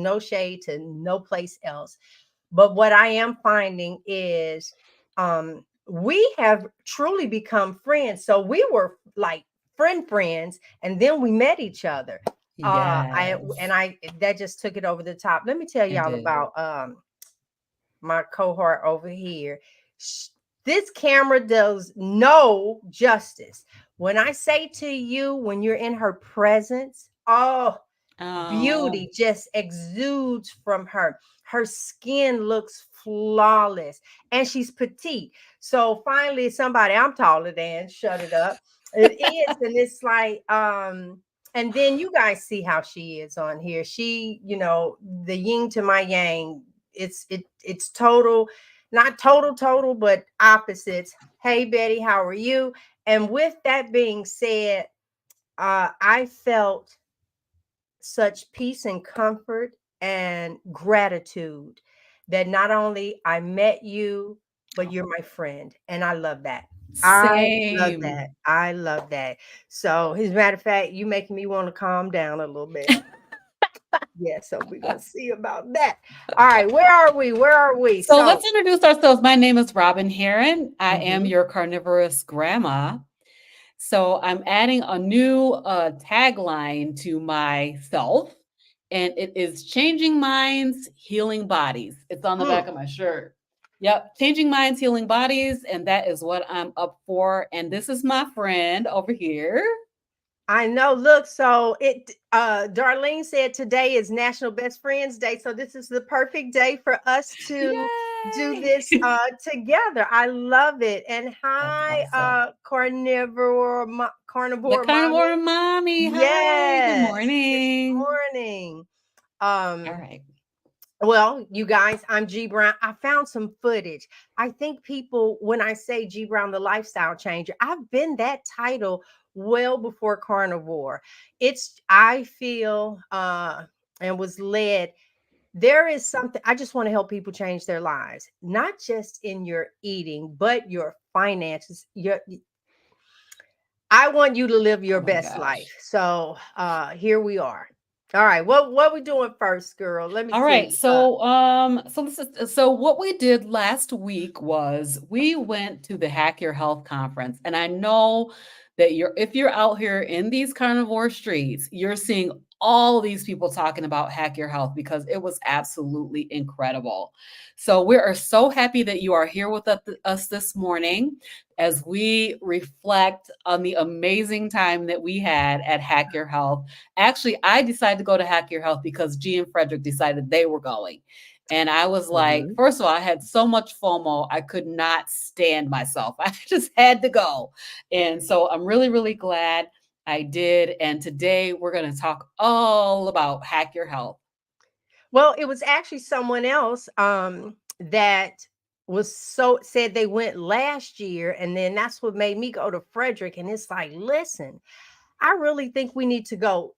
no shade to no place else. But what I am finding is we have truly become friends. So we were like friends, and then we met each other. Yes, I that just took it over the top. Let me tell it y'all did. about my cohort over here. This camera does no justice. When I say to you, when you're in her presence, oh, Oh, beauty just exudes from her. Her skin looks flawless and she's petite. So finally, somebody I'm taller than, shut it up. It is, and it's like, and then you guys see how she is on here. She, the yin to my yang. It's total, not total, but opposites. Hey Betty, how are you? And with that being said, I felt such peace and comfort and gratitude that not only I met you, but you're my friend. And I love that. I love that. same. I love that. So, as a matter of fact, you making me want to calm down a little bit. Yeah, so we're gonna see about that. All right, where are we? Where are we? So So, let's introduce ourselves. My name is Robyn Herron. I am mhm. your carnivorous grandma. So I'm adding a new tagline to myself, and it is changing minds, healing bodies. It's on the back Mm. of my shirt. Yep, changing minds, healing bodies, and that is what I'm up for. And this is my friend over here. I know. Look, so Darlene said today is National Best Friends Day. So this is the perfect day for us to do Yay! this together. I love it. And That's hi, awesome. The carnivore carnivore mommy. mommy. Hi, good Yes. Good morning. morning. All Um, right. well, you guys, I'm Gie Brown. I found some footage. I think people, when I say Gie Brown, the lifestyle changer, I've been that title well before carnivore. I feel, and was led. There is something, I just want to help people change their lives, not just in your eating, but your finances. I want you to live Oh your my best life. gosh. So here we are. All right. What we doing first, girl? Let me All right. see. So what we did last week was we went to the Hack Your Health conference, and I know that if you're out here in these carnivore streets, you're seeing all these people talking about Hack Your Health because it was absolutely incredible. So we are so happy that you are here with us this morning as we reflect on the amazing time that we had at Hack Your Health. Actually, I decided to go to Hack Your Health because G and Frederick decided they were going. And I was like, Mhm. first of all, I had so much FOMO, I could not stand myself. I just had to go. And so I'm really, really glad I did. And today we're going to talk all about Hack Your Health. Well, it was actually someone else that was so said they went last year, and then that's what made me go to Frederick. And it's like, listen, I really think we need to go.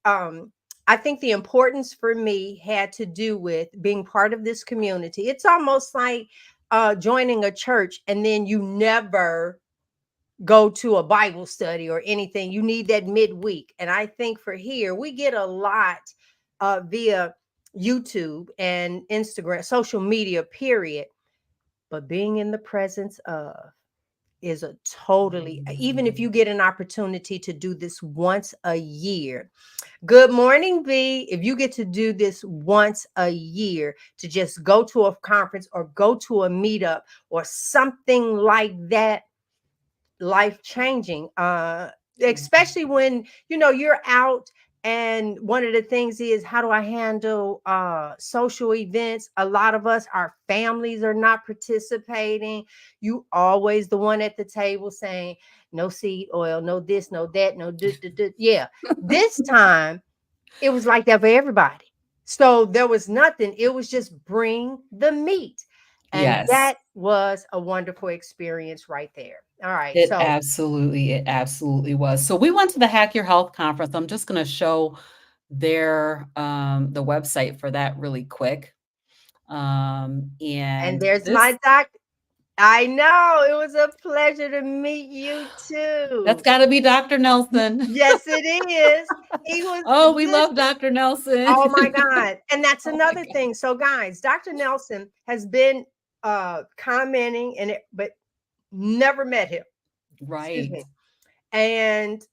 I think the importance for me had to do with being part of this community. It's almost like joining a church and then you never go to a Bible study or anything. You need that midweek. And I think for here, we get a lot via YouTube and Instagram, social media, period. But being in the presence of is a totally, even if you get an opportunity to do this once a year. Good morning, V. If you get to do this once a year, to just go to a conference or go to a meetup or something like that, life changing, especially when you're out. And one of the things is, how do I handle social events? A lot of us, our families are not participating. You always the one at the table saying no seed oil, no this, no that, no yeah. This time it was like that for everybody. So there was nothing. It was just bring the meat. And Yes. that was a wonderful experience right there. All right. It absolutely was. So we went to the Hack Your Health conference. I'm just going to show their the website for that really quick. And And there's this my doc. I know. It was a pleasure to meet you That's too. got to be Dr. Nelson. Yes, it is. He was, Oh, we love listen. Dr. Nelson. Oh my God. And that's Oh my another God. thing. So guys, Dr. Nelson has been commenting and it, but never met him. Excuse Right. me. And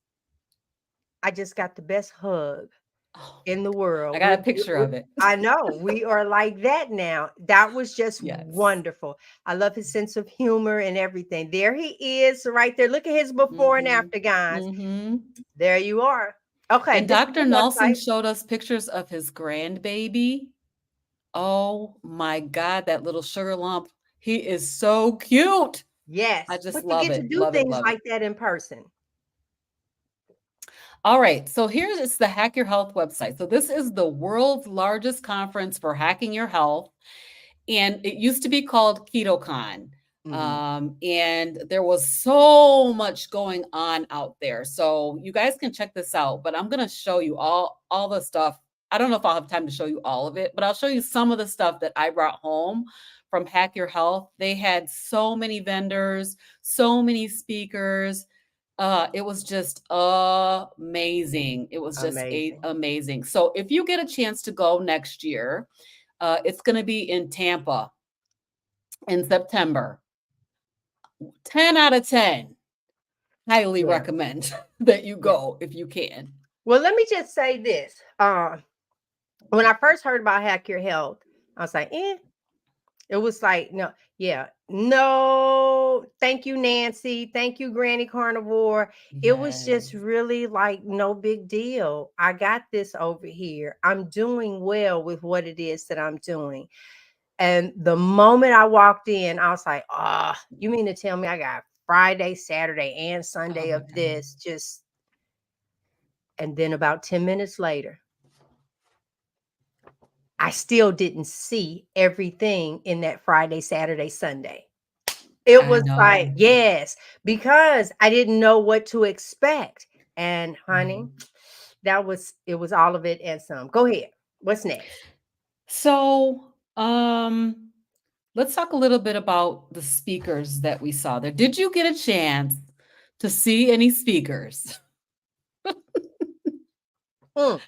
I just got the best hug Oh, in the I world. got a picture We of it. I know we are like that now. That was just Yes. wonderful. I love his sense of humor and everything. There he is right there. Look at his before and Mm-hmm. after, guys. Mm-hmm. There you are. Okay, And this is Dr. the Nelson website. showed us pictures of his grandbaby. Oh my God, that little sugar lump. He is so cute. I Yes, just but you love get to it. do Love it. things Love it. like that in person. All right. So here's it's the Hack Your Health website. So this is the world's largest conference for hacking your health. And it used to be called KetoCon. Mhm. And there was so much going on out there. So you guys can check this out, but I'm going to show you all the stuff. I don't know if I'll have time to show you all of it, but I'll show you some of the stuff that I brought home from Hack Your Health. They had so many vendors, so many speakers. It was just amazing. It was just Amazing. amazing. So if you get a chance to go next year, it's going to be in Tampa in September. 10 out of 10. Highly Yeah. recommend that you Yeah. go if you can. Well, let me just say this. When I first heard about Hack Your Health, I was like, eh. It was like, no, yeah, no, thank you, Nancy. Thank you, Granny Carnivore. It was just Yes. really like no big deal. I got this over here. I'm doing well with what it is that I'm doing. And the moment I walked in, I was like, ah, you mean to tell me I got Friday, Saturday, and Oh Sunday my of God. this? Just, and then about 10 minutes later, I still didn't see everything in that Friday, Saturday, Sunday. It I was like, know. yes, because I didn't know what to expect. And Right. honey, it was all of it and some. Go ahead. What's next? So, let's talk a little bit about the speakers that we saw there. Did you get a chance to see any speakers? Mm.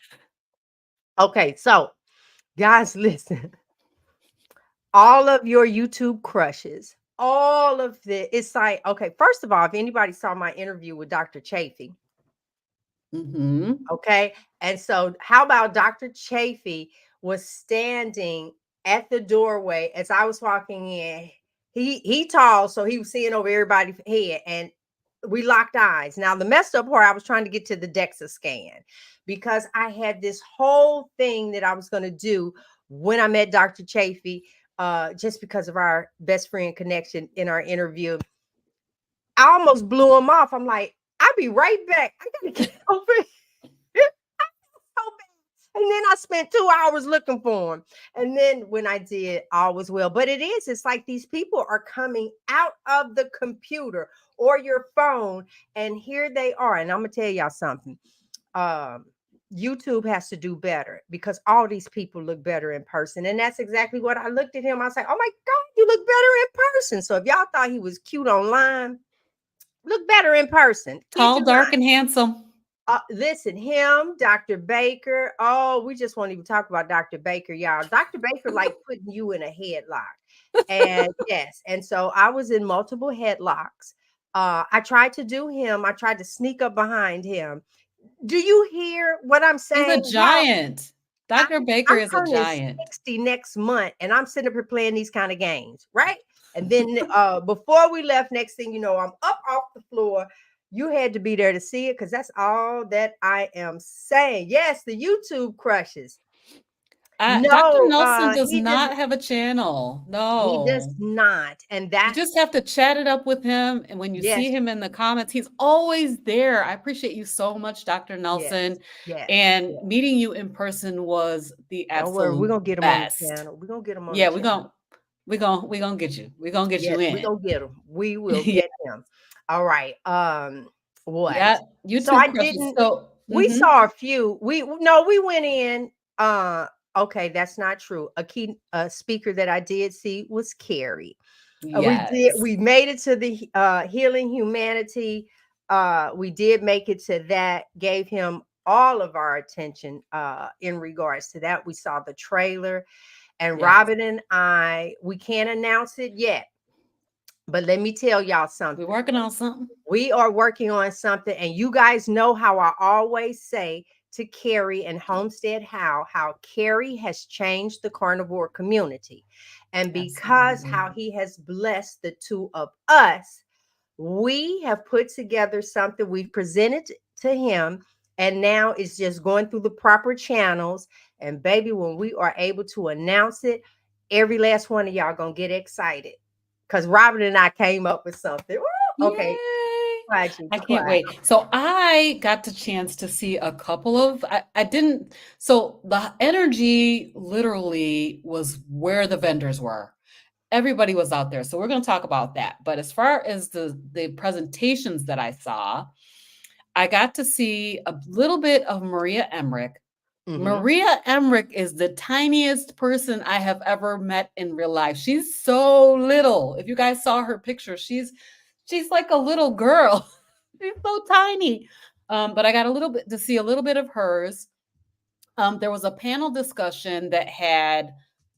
Okay, so guys, listen. All of your YouTube crushes, all of it's like, okay, first of all, if anybody saw my interview with Dr. Chafee, Mhm. okay. And so, how about Dr. Chafee was standing at the doorway as I was walking in. He tall, so he was seeing over everybody's head, and we locked eyes. Now, the messed up part, I was trying to get to the DEXA scan because I had this whole thing that I was going to do when I met Dr. Chafee, just because of our best friend connection in our interview. I almost blew him off. I'm like, I'll be right back. I gotta get over here. So bad. And then I spent 2 hours looking for him. And then when I did, all was well. But it's like these people are coming out of the computer or your phone, and here they are. And I'm gonna tell y'all something. Um, YouTube has to do better because all these people look better in person. And that's exactly what I looked at him. I was like, oh my God, you look better in person. So if y'all thought he was cute online, look better in person. Kid Tall, you dark, not. and handsome. Listen, him, Dr. Baker. Oh, we just won't even talk about Dr. Baker, y'all. Dr. Baker like putting you in a headlock. And yes, and so I was in multiple headlocks. I tried to do him, I tried to sneak up behind him. Do you hear what I'm He's a saying? Y'all, giant. Dr. I'm Baker I'm is a turning giant. 60 next month, and I'm sitting up here playing these kind of games, right? And then before we left, next thing you know, I'm up off the floor. You had to be there to see it because that's all that I am saying. Yes, the YouTube crushes. Dr. No, Nelson does not have a channel. he does No. not. And You that's just have to chat it up with him, and when you yes, see him in the comments, he's always there. I appreciate you so much, Dr. yes, Nelson, yes, and yes. meeting you in person was the Don't worry, we're absolute gonna get him on the best. channel. We're gonna get him on the Yeah, channel. we gonna get you. We're gonna get you Yes, we're in. gonna get him. We will Yeah, get him. All right. What? yeah, So I YouTube crushes. didn't So, we saw a few. We went in. Okay, that's not true. A speaker that I did see was Carrie. Yes. We made it to the Healing Humanity. We did make it to that, gave him all of our attention in regards to that. We saw the trailer, and Yes. Robyn and I, we can't announce it yet, but let me tell y'all We're something. working on something. We are working on something, and you guys know how I always say to Carrie and Homestead how Carrie has changed the carnivore community. And because Absolutely. how he has blessed the two of us, we have put together something we've presented to him, and now it's just going through the proper channels. And baby, when we are able to announce it, every last one of y'all gonna get excited because Robyn and I came up with something. Woo! Okay, Yay. quiet you, I can't quiet. wait. So I got the chance to see a couple of, I didn't, so the energy literally was where the vendors were. Everybody was out there. So we're going to talk about that. But as far as the presentations that I saw, I got to see a little bit of Maria Emmerich. Mm-hmm. Maria Emmerich is the tiniest person I have ever met in real life. She's so little. If you guys saw her picture, she's like a little girl. She's so tiny. But I got a little bit to see a little bit of hers. There was a panel discussion that had,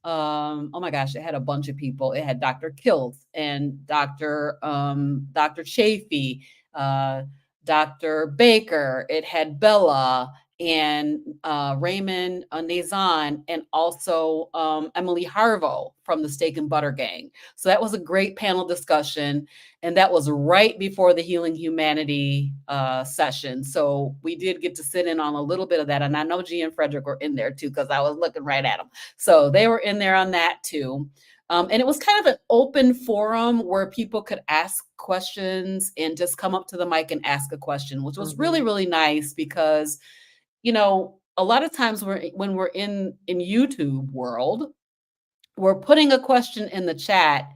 oh my gosh, it had a bunch of people. It had Dr. Kilth and Dr. Chafee, uh, Dr. Baker. It had Bella and Raymond Nazan, and also Emily Harvo from the Steak and Butter Gang. So that was a great panel discussion, and that was right before the Healing Humanity session. So we did get to sit in on a little bit of that, and I know Gie and Frederick were in there too because I was looking right at them. So they were in there on that too. And it was kind of an open forum where people could ask questions and just come up to the mic and ask a question, which was really, Mm-hmm. really nice because, a lot of times when we're in YouTube world, we're putting a question in the chat,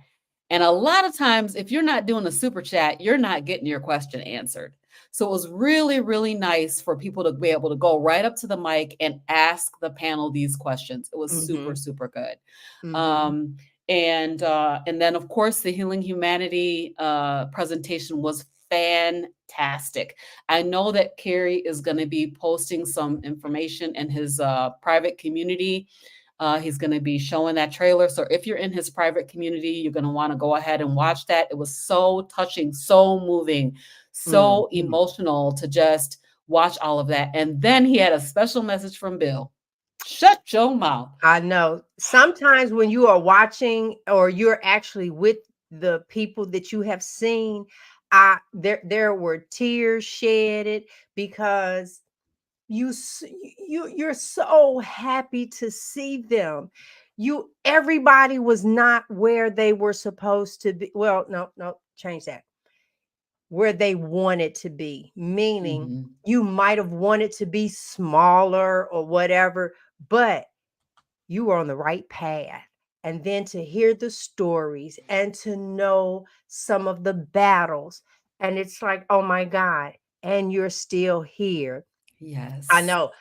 and a lot of times if you're not doing a super chat, you're not getting your question answered. So it was really, really nice for people to be able to go right up to the mic and ask the panel these questions. It was super, Mm-hmm. super good. Mm-hmm. um, and then of course the Healing Humanity presentation was fantastic. I know that Carrie is going to be posting some information in his private community. He's going to be showing that trailer. So if you're in his private community, you're going to want to go ahead and watch that. It was so touching, so moving, so Mm-hmm. emotional to just watch all of that. And then he had a special message from Bill. Shut your mouth. I know. Sometimes when you are watching or you're actually with the people that you have seen, there were tears shedded because you're so happy to see them. Everybody was not where they were supposed to be. Well, no, change that. Where they wanted to be, meaning Mhm. you might have wanted to be smaller or whatever, but you were on the right path. And then to hear the stories and to know some of the battles, and it's like, oh my God, and you're still here. I Yes. know.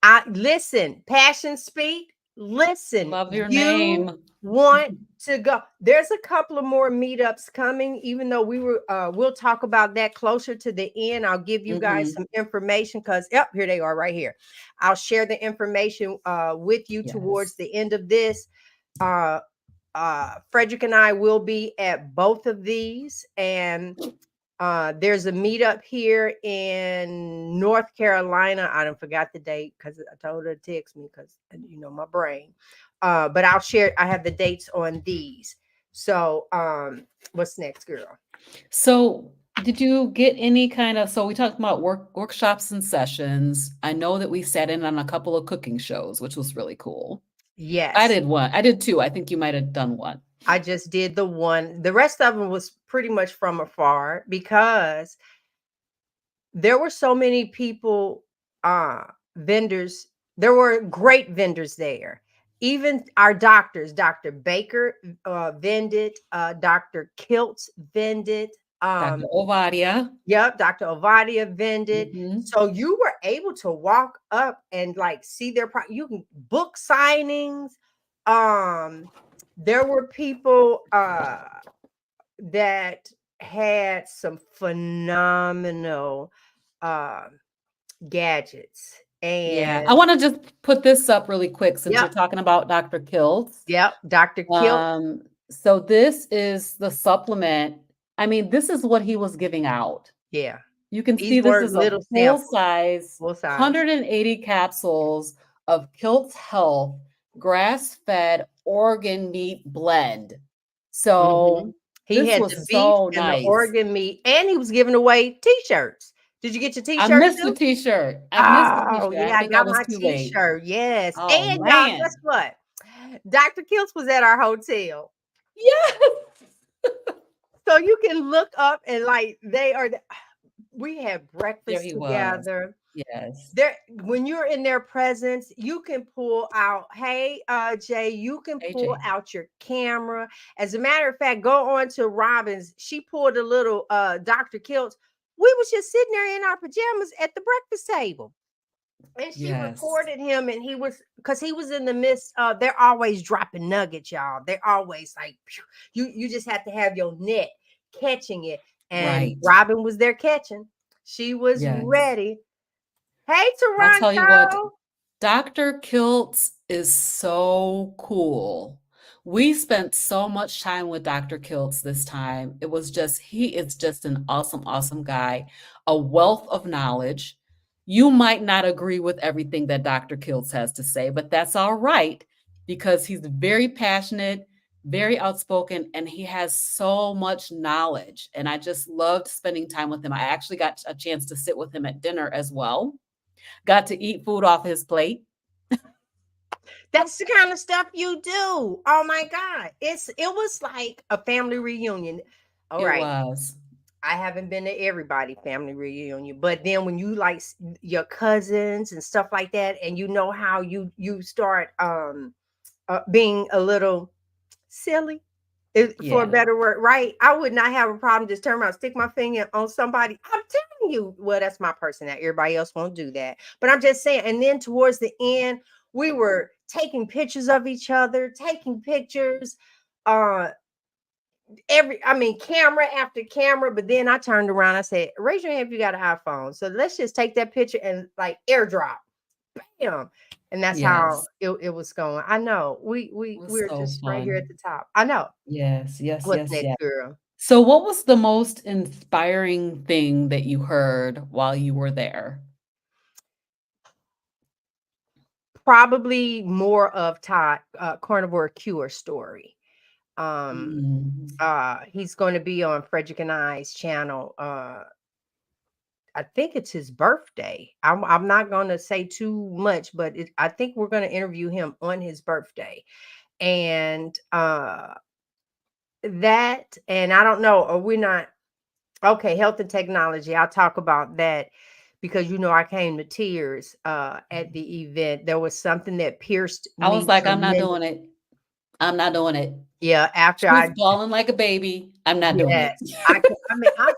I listen, passion speak. Listen, Love your you name. want to go. There's a couple of more meetups coming, even though we'll talk about that closer to the end. I'll give you guys Mhm. some information because yep, here they are right here. I'll share the information with you towards Yes. the end of this. Uh Frederick and I will be at both of these, and there's a meetup here in North Carolina. I don't forgot the date because I told her to text me because my brain. But I'll share. I have the dates on these. So what's next, girl? So, did you get any kind of, so we talked about workshops and sessions. I know that we sat in on a couple of cooking shows, which was really cool. I Yes, did one. I did two. I think you might have done one. I just did the one. The rest of them was pretty much from afar because there were so many people, vendors. There were great vendors there. Even our doctors, Dr. Baker vended, Dr. Kiltz vended. Dr. Um, Ovadia. yep, Dr. Ovadia vended. Mhm. So you were able to walk up and like see their you can book signings. Um, there were people. that had some phenomenal uh, gadgets. Yeah, I And wanna just put this up really quick since you're yep, talking about Dr. Kiltz. yep, Dr. Kilt. So this is the supplement. I mean, this is what he was giving out. Yeah, You can these see this weren't is a little full samples, size full size. 180 capsules of Kilt's Health grass-fed organ meat blend. Hmm. So He this had the was beef so and the nice. organ meat, and he was giving away T-shirts. Did you get your I T-shirt missed the too? t-shirt. I missed the Oh, t-shirt. I yeah, I think I got was my too late. T-shirt. Yes. Oh, And y'all, guess man. what? Dr. Kiltz was at our hotel. Yes. So you can look up and like they are we had There breakfast he was. together. Yes. There when you're in their presence, you can pull out, hey Jay, you can pull AJ. out your camera. As a matter of fact, go on to Robin's. She pulled a little Dr. Kiltz. We was just sitting there in our pajamas at the breakfast table. And she Yes. recorded him, and he was because he was in the midst of they're always dropping nuggets, y'all. They're always like phew, you just have to have your net catching it. And Right. Robin was there catching. She was Yes. ready. Hey, I'll tell you what, Toronto. Dr. Kiltz is so cool. We spent so much time with Dr. Kiltz this time. It was just, he is just an awesome, awesome guy, a wealth of knowledge. You might not agree with everything that Dr. Kiltz has to say, but that's all right because he's very passionate, very outspoken, and he has so much knowledge. And I just loved spending time with him. I actually got a chance to sit with him at dinner as well. Got to eat food off his plate. That's the kind of stuff you do. Oh my God. It was like a family reunion. All It right. was. I haven't been to everybody family reunion, but then when you like your cousins and stuff like that, and you know how you start being a little silly, for a Yeah. better word, right? I would not have a problem just turn around, stick my finger on somebody. I'm telling you, well, that's my personality. Everybody else won't do that, but I'm just saying. And then towards the end, we were taking pictures of each other, taking pictures. Uh, camera after camera. But then I turned around, I said, raise your hand if you got an iPhone. So let's just take that picture and like airdrop. Bam. And that's how Yes. it was going. I know. It was We're so just right here at fun. the top. I know. Yes, yes, What's yes, next, yes. girl? So what was the most inspiring thing that you heard while you were there? Probably more of Todd Carnivore Cure story. Um Mm. he's going to be on Frederick and I's channel. I think it's his birthday. I'm not going to say too much, but I think we're going to interview him on his birthday. And that, and I don't know, or we're not okay, health and technology. I'll talk about that because I came to tears at the event. There was something that pierced I was me like, "I'm not tremendously. doing it. I'm not doing it." Yeah, after She was I bawling like a baby. I'm not doing it. yes, I'm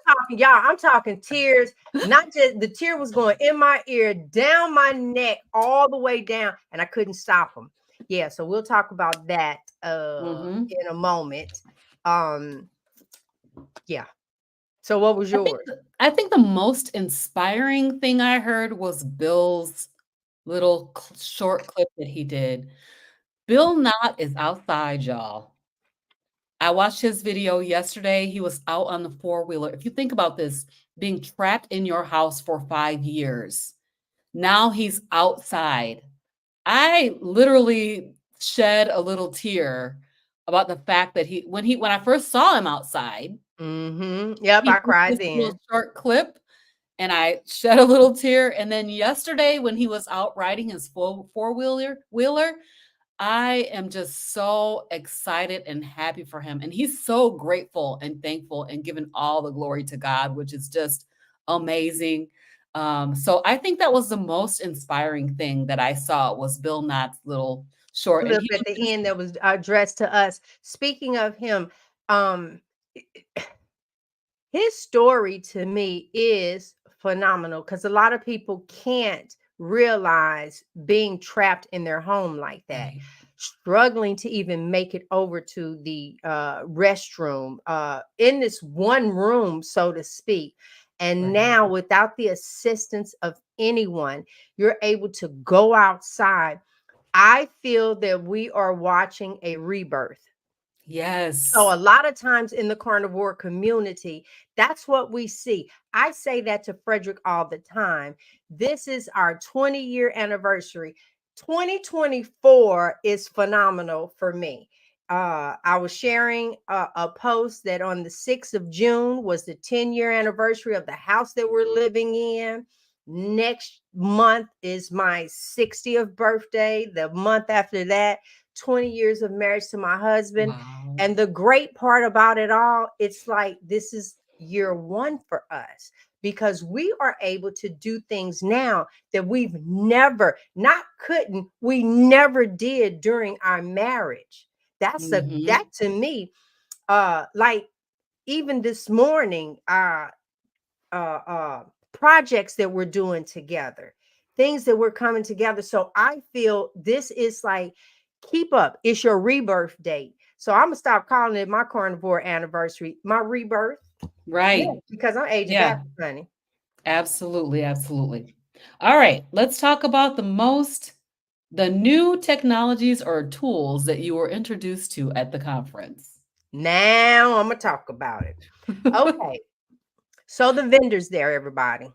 talking, y'all, I'm talking tears, not just the tear was going in my ear, down my neck, all the way down, and I couldn't stop them. Yeah, so we'll talk about that Mhm. in a moment. Um, yeah. So what was yours? I think the most inspiring thing I heard was Bill's little short clip that he did. Bill Knott is outside, y'all. I watched his video yesterday. He was out on the four-wheeler. If you think about this, being trapped in your house for 5 years, now he's outside. I literally shed a little tear about the fact that when I first saw him outside, Yep, he I did cried this then. little short clip, and I shed a little tear, and then yesterday when he was out riding his four-wheeler, I am just so excited and happy for him, and he's so grateful and thankful and giving all the glory to God, which is just amazing. So I think that was the most inspiring thing that I saw was Bill Knott's little short, and Clip he at was the just end that was addressed to us. Speaking of him, um, his story to me is phenomenal because a lot of people can't realize being trapped in their home like that. right. struggling to even make it over to the restroom in this one room, so to speak. And Right. now, without the assistance of anyone, you're able to go outside. I feel that we are watching a rebirth. So Yes. a lot of times in the carnivore community, that's what we see. I say that to Frederick all the time. This is our 20-year anniversary. 2024 is phenomenal for me. I was sharing a post that on the 6th of June was the 10-year anniversary of the house that we're living in. Next month is my 60th birthday. The month after that, 20 years of marriage to my husband. Wow. And the great part about it all, it's like this is year one for us because we are able to do things now that we've never, not couldn't, we never did during our marriage. That Mhm. to me, like even this morning, uh, uh, projects that we're doing together, things that we're coming together. So I feel this is like, keep up. It's your rebirth date. So I'm gonna stop calling it my carnivore anniversary, my rebirth. Yeah, Right. because I'm aging Yeah. backwards, honey. Absolutely, absolutely. All right, let's talk about the new technologies or tools that you were introduced to at the conference. Now I'm gonna talk about it. Okay, so the vendors there, everybody.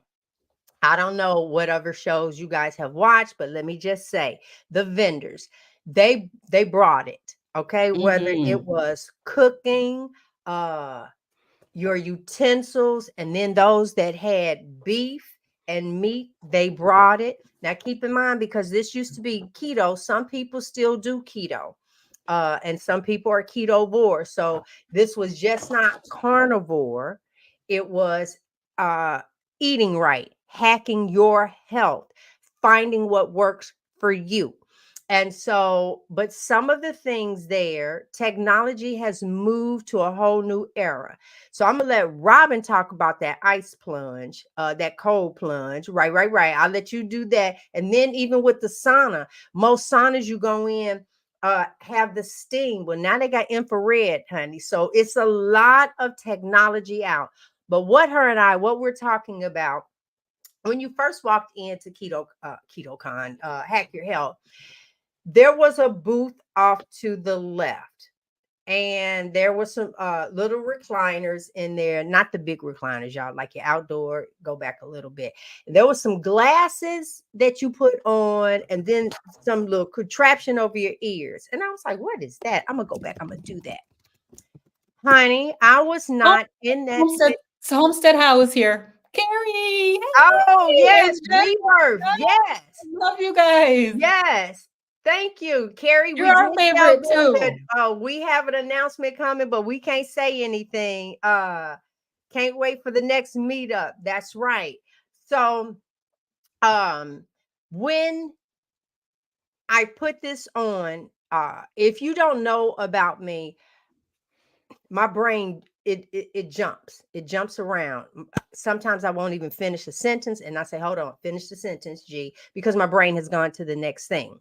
I don't know what other shows you guys have watched, but let me just say the vendors, they brought it. Okay, whether it Mhm. was cooking, uh your utensils, and then those that had beef and meat, they brought it. Now keep in mind, because this used to be keto, some people still do keto. And some people are ketovore. So this was just not carnivore. It was uh eating right, hacking your health, finding what works for you. And so, but some of the things there, technology has moved to a whole new era. So I'm gonna let Robyn talk about that ice plunge, that cold plunge. Right, right, right. I'll let you do that. And then even with the sauna, most saunas you go in have the steam. Well, now they got infrared, honey. So it's a lot of technology out. But what we're talking about, when you first walked into KetoCon, Hack Your Health, there was a booth off to the left, and there was some little recliners in there, not the big recliners, y'all, like your outdoor. Go back a little bit. There was some glasses that you put on, and then some little contraption over your ears. And I was like, what is that? I'm gonna go back, I'm gonna do that. Honey, I was Oh, not in that Homestead Homestead House here. Carrie, Oh, hey, and yes, Jen. rebirth. I Yes. love you guys. Yes. Thank you, Carrie. You're We our did tell favorite them that too. we have an announcement coming, but we can't say anything. Can't wait for the next meetup. That's right. So, um, when I put this on, if you don't know about me, my brain it jumps. It jumps around. Sometimes I won't even finish a sentence, and I say, "Hold on, finish the sentence, G," because my brain has gone to the next thing.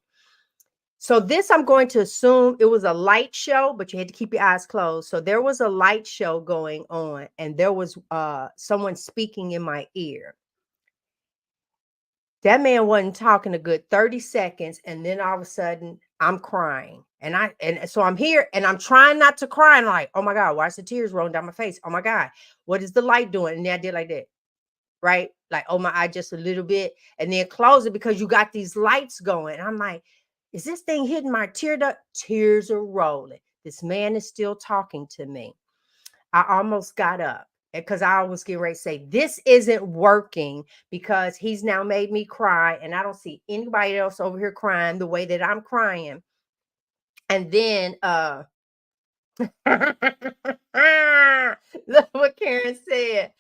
So this, I'm going to assume it was a light show, but you had to keep your eyes closed. So there was a light show going on, and there was someone speaking in my ear. That man wasn't talking a good 30 seconds, and then all of a sudden I'm crying. And so I'm here and I'm trying not to cry, and like, oh my God, why is the tears rolling down my face? Oh my God, what is the light doing? And then I did like that, right? Like, oh my eye just a little bit, and then close it because you got these lights going. I'm like, is this thing hitting my tear duct? Tears are rolling. This man is still talking to me. I almost got up because I was getting ready to say, this isn't working because he's now made me cry, and I don't see anybody else over here crying the way that I'm crying. And then look what Karen said.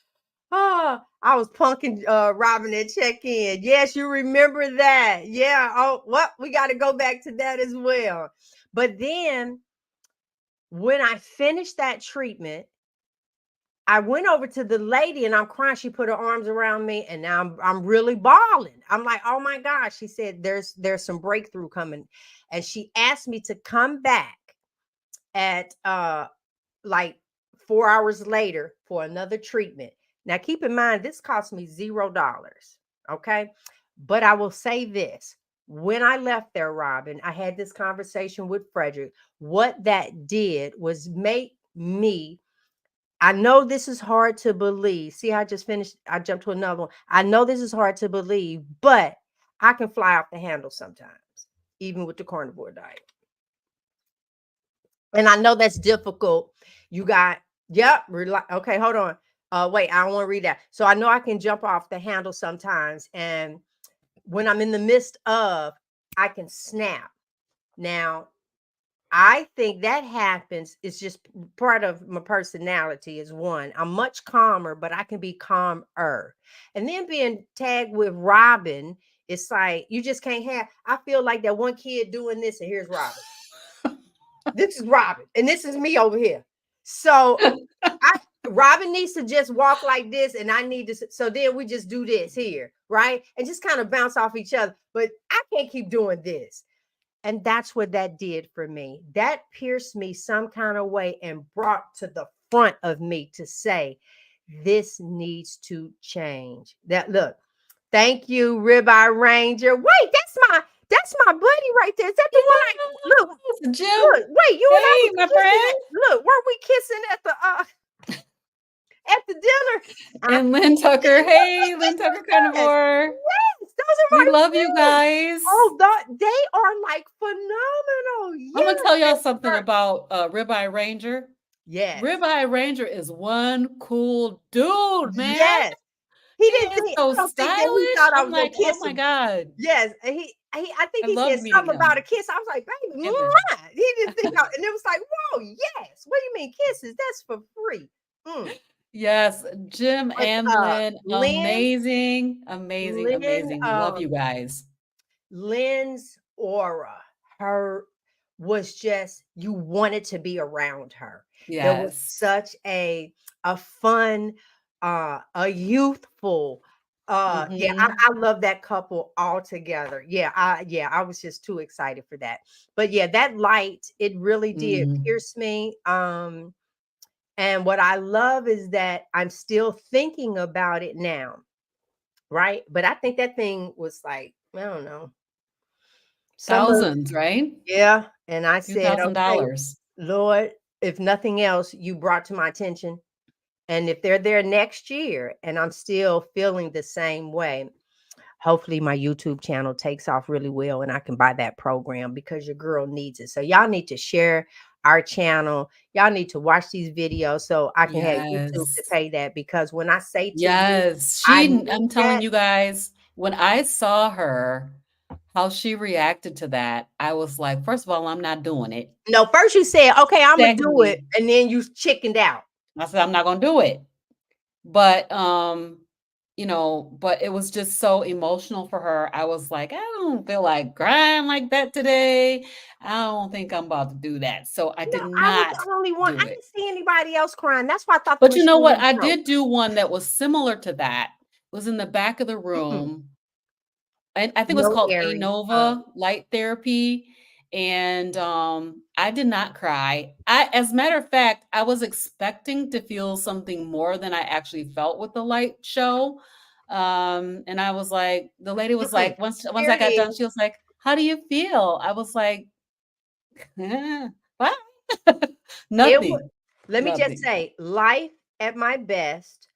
Oh, I was punking Robyn at check-in. Yes, you remember that. Yeah. Oh, what? We got to go back to that as well. But then when I finished that treatment, I went over to the lady and I'm crying. She put her arms around me and now I'm really bawling. I'm like, oh my gosh. She said, there's some breakthrough coming. And she asked me to come back at like 4 hours later for another treatment. Now keep in mind, this cost me $0. Okay. But I will say this. When I left there, Robyn, I had this conversation with Frederick. What that did was make me, I know this is hard to believe. See, I just finished, I jumped to another one. I know this is hard to believe, but I can fly off the handle sometimes, even with the carnivore diet. And I know that's difficult. You got, yep, okay, hold on. Wait, I don't want to read that. So I know I can jump off the handle sometimes. And when I'm in the midst of, I can snap. Now, I think that happens. It's just part of my personality is one. I'm much calmer, but I can be calmer. And then being tagged with Robyn, it's like you just can't have. I feel like that one kid doing this, and here's Robyn. This is Robyn, and this is me over here. So Robyn needs to just walk like this, and I need to. So then we just do this here, right? And just kind of bounce off each other. But I can't keep doing this. And that's what that did for me. That pierced me some kind of way and brought to the front of me to say, this needs to change. That look, thank you, Ribeye Ranger. Wait, that's my buddy right there. Is that the one I look? Jim. Look, wait, you and I Hey, was my kissing friend. look, weren't we kissing at the dinner? And Lynn Tucker. Hey, Lynn Tucker Carnivore. Yes, those are We my love you friends. guys. Oh, they are like phenomenal. I'm gonna tell y'all Yes, something about Ribeye Ranger. yes. Ribeye Ranger is one cool dude, man. Yes. He He didn't is think, so I don't think that he stylish. thought I I'm was gonna like, oh kiss my him. God. Yes, and I think I he love said meeting something about him. a kiss. I was like, baby, Yeah. mwah. He didn't think and it was like, whoa, yes. What do you mean kisses? That's for free. Yes, Jim But and Lynn, Lynn, amazing. Love you guys. Lynn's aura, her was just, you wanted to be around her. There was Yes. such a fun, a youthful, yeah, I love that couple all together. Yeah, I was just too excited for that. But yeah, that light, it really did pierce me. And what I love is that I'm still thinking about it now, right? But I think that thing was like, I don't know, Thousands, right? yeah. And I said, okay, $2,000. Lord, if nothing else, you brought to my attention. And if they're there next year and I'm still feeling the same way, hopefully my YouTube channel takes off really well and I can buy that program because your girl needs it. So y'all need to share our channel. Y'all need to watch these videos so I can have YouTube to pay that, because when I say to you, I need I'm telling that. you guys, when I saw her, how she reacted to that, I was like, first of all, I'm not doing it. No, first you said, okay, I'm gonna do it, Secondly, and then you chickened out. I said, I'm not gonna do it. But but it was just so emotional for her. I was like, I don't feel like crying like that today. I don't think I'm about to do that. So I did No, I was not the only one. I do it. didn't see anybody else crying. That's why I thought the But you know machine what? was I broke. did do one that was similar to that. It was in the back of the Mm-mm. room. And I think it was No, called Aries. Anova Light Therapy. And I did not cry. As a matter of fact, I was expecting to feel something more than I actually felt with the light show. And I was like, the lady was like, once Here I it got done, is. she was like, how do you feel? I was like, what? Nothing. Let me just Nothing. say, life at my best.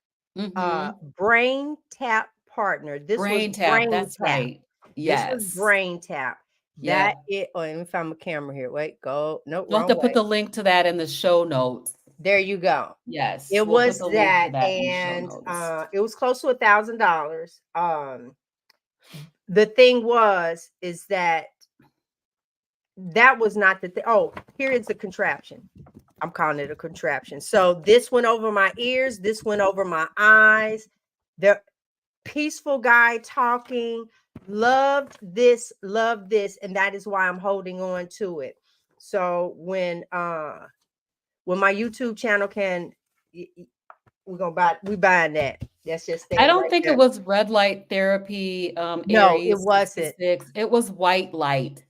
Brain Tap Partner. This was Brain tap. Brain That's Tap. right. This was Yes. Brain Tap. That Yep. it. Oh, let me find my camera here. Wait, go. No, We'll have wrong to put way. the link to that in the show notes. There you go. Yes, It we'll put was the link to that, that in the show and notes. it was close to $1,000. The thing is that was not the thing. Oh, here is the contraption. I'm calling it a contraption. So this went over my ears. This went over my eyes. The peaceful guy talking. Loved this. And that is why I'm holding on to it. So when my YouTube channel can, we buying that. That's just I staying don't right think it there. was red light therapy, No, it Aries wasn't. 66. It was white light.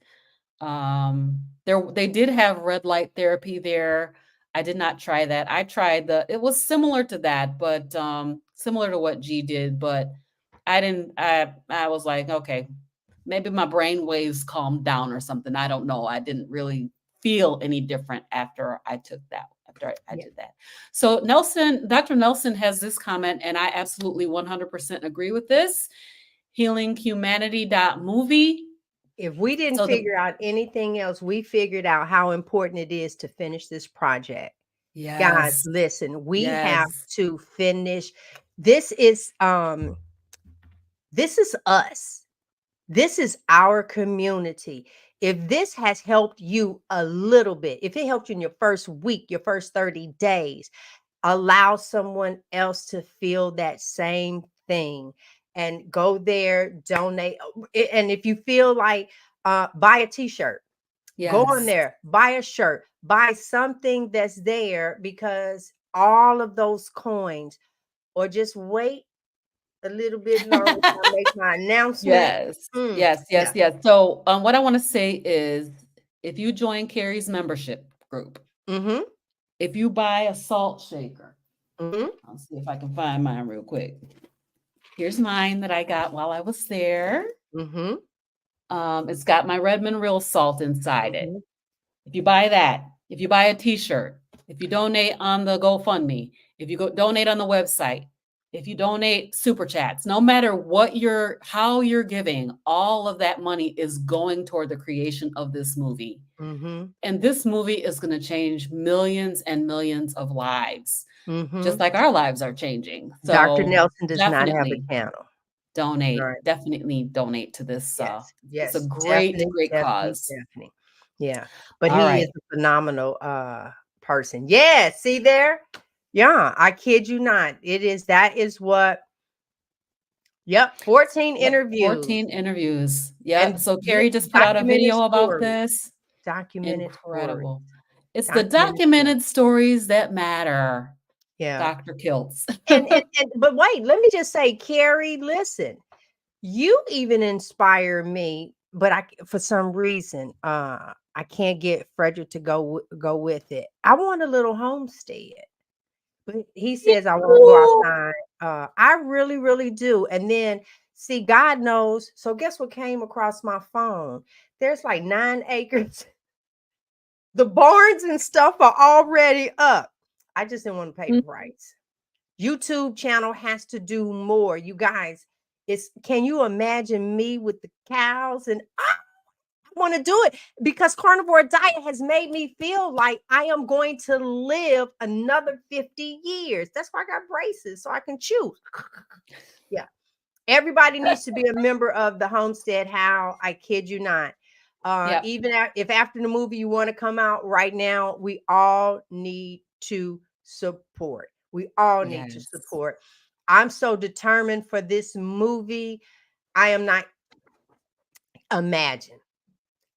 They did have red light therapy there. I did not try that. I tried it was similar to that, but similar to what G did, but I was like, okay, maybe my brain waves calmed down or something. I don't know. I didn't really feel any different after I took that, after I Yeah. did that. So Dr. Nelson has this comment, and I absolutely 100% agree with this. Healinghumanity.movie. If we didn't So figure out anything else, we figured out how important it is to finish this project. Guys, yes, listen, we have yes, to finish. This is us. This is our community. If this has helped you a little bit, if it helped you in your first week, your first 30 days, allow someone else to feel that same thing and go there, donate. And if you feel like buy a t-shirt, go on yes. there, buy a shirt, buy something that's there, because all of those coins, or just wait a little bit longer till I make my announcement. Yes, Mm, yes, yes, yeah. yes. So, what I want to say is, if you join Carrie's membership group, Mm-hmm. if you buy a salt shaker, Mm-hmm. I'll see if I can find mine real quick. Here's mine that I got while I was there. Mm-hmm. It's got my Redmond Real salt inside it. Mm-hmm. If you buy that, if you buy a T-shirt, if you donate on the GoFundMe, if you donate on the website, if you donate super chats, no matter how you're giving, all of that money is going toward the creation of this movie. Mm-hmm. And this movie is going to change millions and millions of lives, Mm-hmm. just like our lives are changing. Dr. So Nelson does not have a definitely channel. donate. Right. Definitely donate to this. Yes. It's a Yes. great, Definitely, great definitely, cause. definitely. Yeah. But All he is right. a phenomenal person. Yeah. See there? Yeah. I kid you not. That is what, yep. 14 Yep, interviews 14 interviews. Yep, and so Carrie just put out a documented video about stories. this. Documented stories. Incredible. It's the Documented stories. documented stories that matter, Yeah. Dr. Kiltz. But wait, let me just say, Carrie, listen, you even inspire me, but for some reason, I can't get Frederick to go with it. I want a little homestead, but he says I won't go outside. I really, really do. And then see, God knows. So guess what came across my phone? There's like 9 acres. The barns and stuff are already up. I just didn't want to pay the Mm, price. YouTube channel has to do more. You guys, can you imagine me with the cows? And I want to do it because carnivore diet has made me feel like I am going to live another 50 years. That's why I got braces so I can chew. Yeah. Everybody needs to be a member of the Homestead How. I kid you not. yep, Even if after the movie you want to come out right now, we all need to support. We all need to yes. support. I'm so determined for this movie. I am not. Imagine.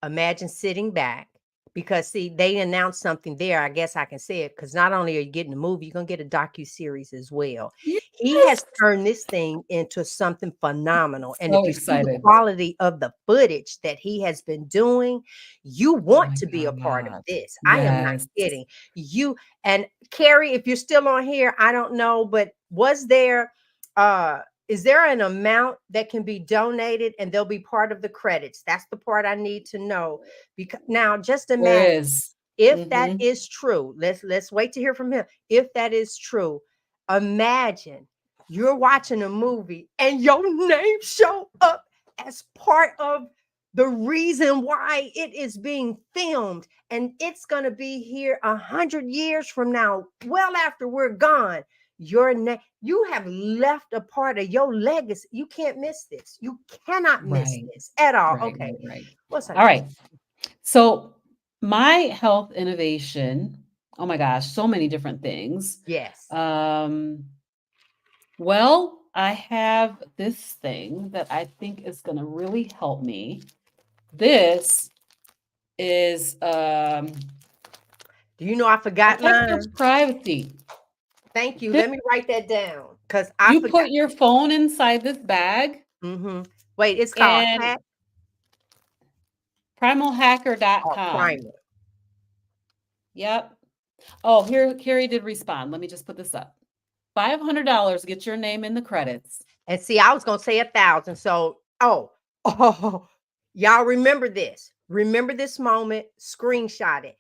Imagine sitting back, because see, they announced something there. I guess I can say it, because not only are you getting the movie, you're gonna get a docu-series as well. He has Yes! turned this thing into something phenomenal. And if So you see the excited. quality of the footage that he has been doing, you Oh want my to be a part of god. this. I am not Yes. kidding. You and Carrie, if you're still on here, I don't know, but was there uh is there an amount that can be donated and they'll be part of the credits? That's the part I need to know. Because now just There imagine is. if that Mhm. is true. Let's wait to hear from him. If that is true, imagine you're watching a movie and your name show up as part of the reason why it is being filmed, and it's going to be here 100 years from now, well after we're gone. Your name, you have left a part of your legacy. You can't miss this. You cannot miss Right, this at all. right, Okay, right, right. what's our All next? right. So, my health innovation, oh my gosh, so many different things. Yes. Um, well, I have this thing that I think is going to really help me. This is Do you know I forgot protective mine? privacy. Thank you. This, Let me write that down because I you forgot. put your phone inside this bag Mm-hmm. Wait, it's called and Hack or primalhacker.com. Primer. Yep. Oh, here, Carrie did respond. Let me just put this up. $500, get your name in the credits. And see, I was gonna say 1,000. So, oh, y'all remember this. Remember this moment. Screenshot it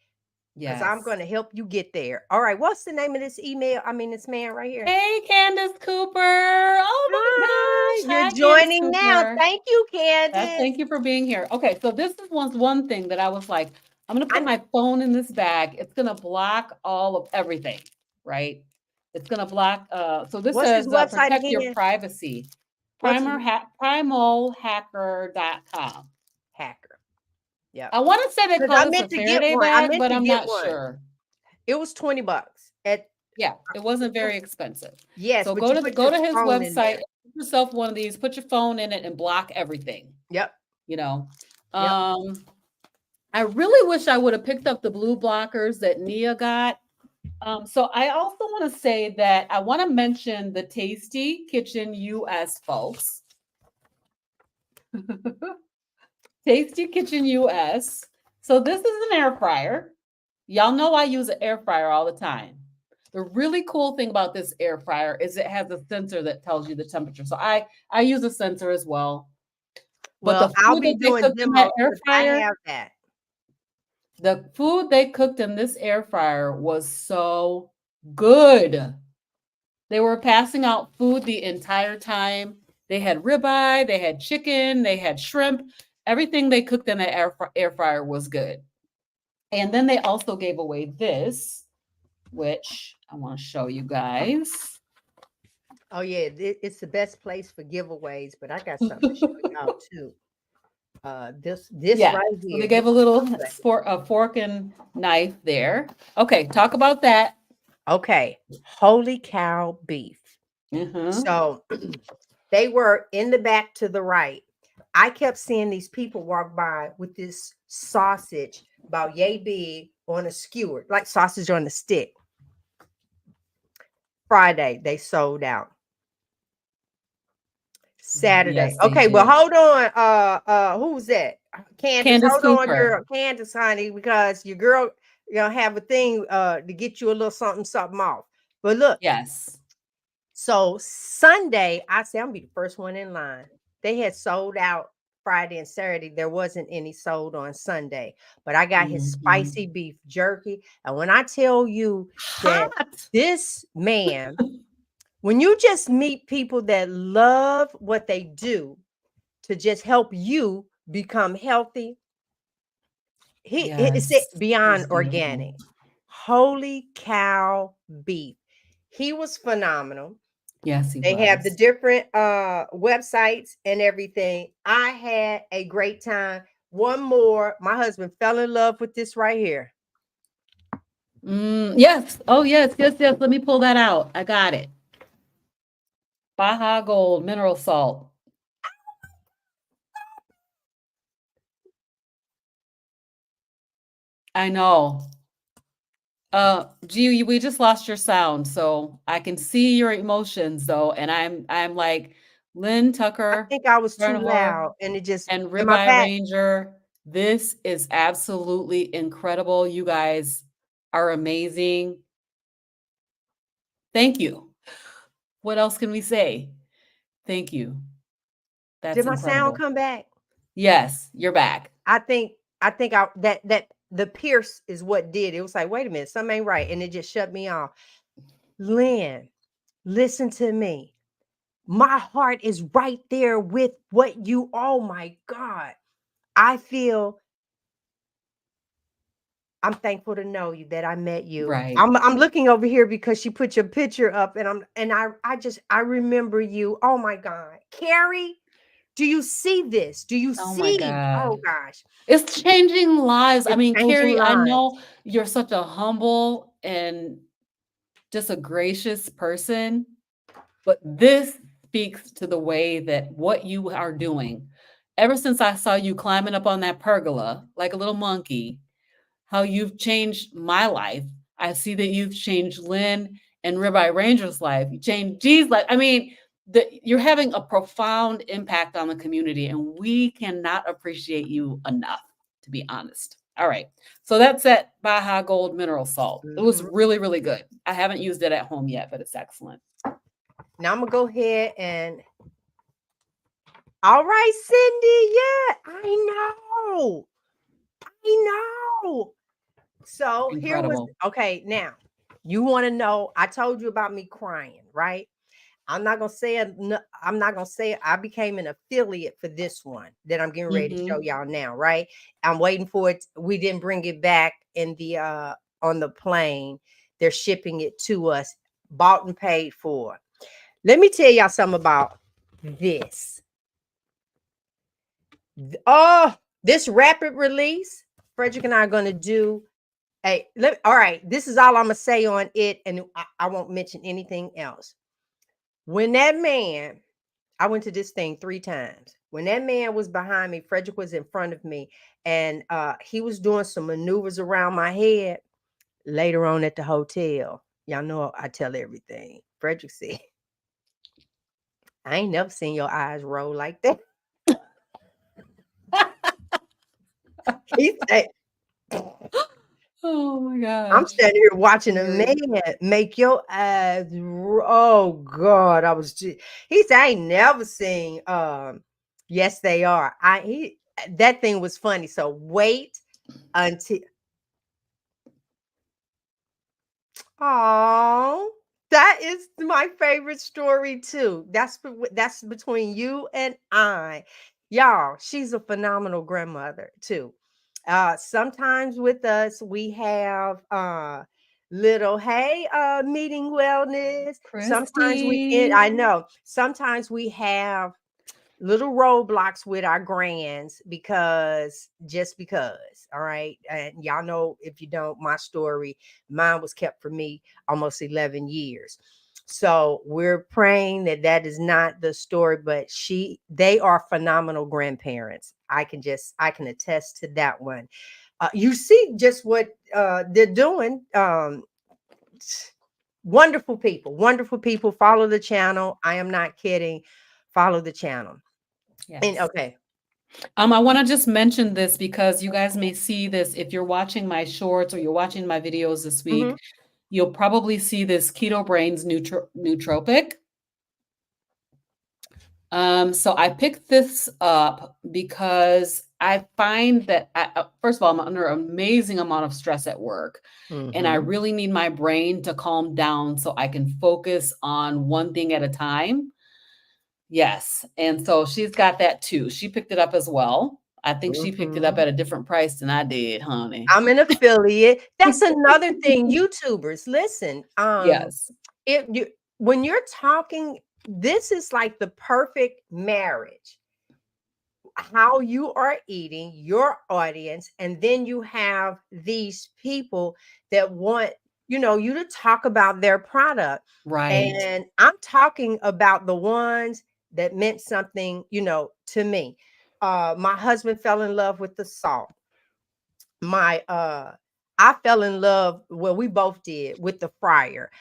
because I'm Yes. gonna help you get there. All right. What's the name of this email? I mean, this man right here. Hey, Candace Cooper. Oh Hi, my gosh. you're Hi, Candace joining now. Cooper. Thank you, Candace. Thank you for being here. Okay, so this is one thing that I was like, I'm gonna put I, my phone in this bag. It's gonna block all of everything, right? It's gonna block. So this what's his says website protect your again? privacy. What's his Primalhacker.com. hacker? Yep. I want to say they Because call I this a meant to get Faraday one. I bag, meant but to I'm get not one. sure. It was $20 at Yeah, it wasn't very expensive. yes, So but you put go your to his phone in website, there. get yourself one of these, put your phone in it, and block everything. Yep. You know. Yep. I really wish I would have picked up the blue blockers that Nia got. So I also want to say that I want to mention the Tasty Kitchen US folks. Tasty Kitchen US. So this is an air fryer. Y'all know I use an air fryer all the time. The really cool thing about this air fryer is it has a sensor that tells you the temperature. So I use a sensor as well. But the Well, I'll food be that they doing cooked in that demos air because I fryer, have that. the food they cooked in this air fryer was so good. They were passing out food the entire time. They had ribeye, they had chicken, they had shrimp. Everything they cooked in the air fryer was good. And then they also gave away this, which I want to show you guys. Oh yeah, it's the best place for giveaways. But I got something to show y'all too. This Yeah. right So they here. gave a little fork and knife there. Okay, talk about that. Okay, holy cow beef. Mm-hmm. So they were in the back to the right. I kept seeing these people walk by with this sausage about yay big on a skewer, like sausage on a stick. Friday, they sold out. Saturday. Yes, they Okay, well, did. hold on. Who's that? Candace, Candace hold on, Cooper. girl. Candace, honey, because your girl, have a thing to get you a little something off. But look, Yes. so Sunday, I say I'm gonna be the first one in line. They had sold out Friday and Saturday. There wasn't any sold on Sunday, but I got his Mhm. spicy beef jerky. And when I tell you that Hot. this man, when you just meet people that love what they do to just help you become healthy, it's Yes. It was beyond beautiful. organic. Holy cow beef. He was phenomenal. Yes, he They have the was. different websites and everything. I had a great time. One more, my husband fell in love with this right here. Yes. Oh, yes. Let me pull that out. I got it. Baja Gold mineral salt. I know. Gee, we just lost your sound, so I can see your emotions though, and I'm like Lynn I Tucker, think I was too carnivore, loud and it just and in my Ribeye back. Ranger. This is absolutely incredible. You guys are amazing. Thank you. What else can we say? Thank you. Did That's my sound incredible. come back? Yes, you're back. I think that the pierce is what did it. It was like, wait a minute, something ain't right. And it just shut me off. Lynn, listen to me. My heart is right there with what you, oh my God. I feel I'm thankful to know you that I met you. Right. I'm looking over here because she put your picture up and I remember you. Oh my God. Carrie, do you see this? Do you Oh my see? God. Oh gosh. It's changing lives. I It's mean, changing Carrie, I lives. know you're such a humble and just a gracious person, but this speaks to the way that what you are doing. Ever since I saw you climbing up on that pergola like a little monkey, how you've changed my life. I see that you've changed Lynn and Ribeye Ranger's life, Jane G's life. I mean, you're having a profound impact on the community, and we cannot appreciate you enough, to be honest. All right. So that's that Baja Gold mineral salt. It was Mhm. really, really good. I haven't used it at home yet, but it's excellent. Now I'm gonna go ahead and all right, Cindy. Yeah, I know. So here was Incredible. okay. Now you want to know? I told you about me crying, right? I'm not gonna say it. I'm not gonna say it. I became an affiliate for this one that I'm getting ready to show Mhm. y'all now, right? I'm waiting for it. We didn't bring it back in the on the plane. They're shipping it to us, bought and paid for. Let me tell y'all something about this. Oh, this rapid release. Frederick and I are gonna do. Hey, all right. This is all I'm gonna say on it, and I won't mention anything else. When that man, I went to this thing 3 times. When that man was behind me, Frederick was in front of me, and he was doing some maneuvers around my head. Later on at the hotel, y'all know I tell everything. Frederick said, "I ain't never seen your eyes roll like that." He said, Oh my I'm gosh. standing here watching a Hilarious. man make your eyes. Oh God, He said, "I ain't never seen." Yes, they are. That thing was funny. So wait until. Oh, that is my favorite story too. That's between you and I. Y'all, she's a phenomenal grandmother too. Sometimes with us we have little hey meeting wellness. Sometimes I Christy. know. Sometimes we have little roadblocks with our grands because just because, all right, and y'all know, if you don't, my story, mine was kept for me almost 11 years. So we're praying that that is not the story, but they are phenomenal grandparents. I can attest to that one. You see just what they're doing. Wonderful people. Follow the channel. I am not kidding. Follow the channel. And Yes. okay. I want to just mention this because you guys may see this if you're watching my shorts or you're watching my videos this Mhm. week. You'll probably see this Keto Brains nootropic. So I picked this up because I find that first of all, I'm under an amazing amount of stress at work, and I Mhm. really need my brain to calm down so I can focus on one thing at a time. Yes, and so she's got that too. She picked it up as well. I think she picked it up Mhm. at a different price than I did, honey. I'm an affiliate. That's another thing. YouTubers, listen. Yes, If you when you're talking, this is like the perfect marriage. How you are eating, your audience, and then you have these people that want, you to talk about their product. right, And I'm talking about the ones that meant something, to me. My husband fell in love with the salt. My I fell in love, well, we both did, with the fryer.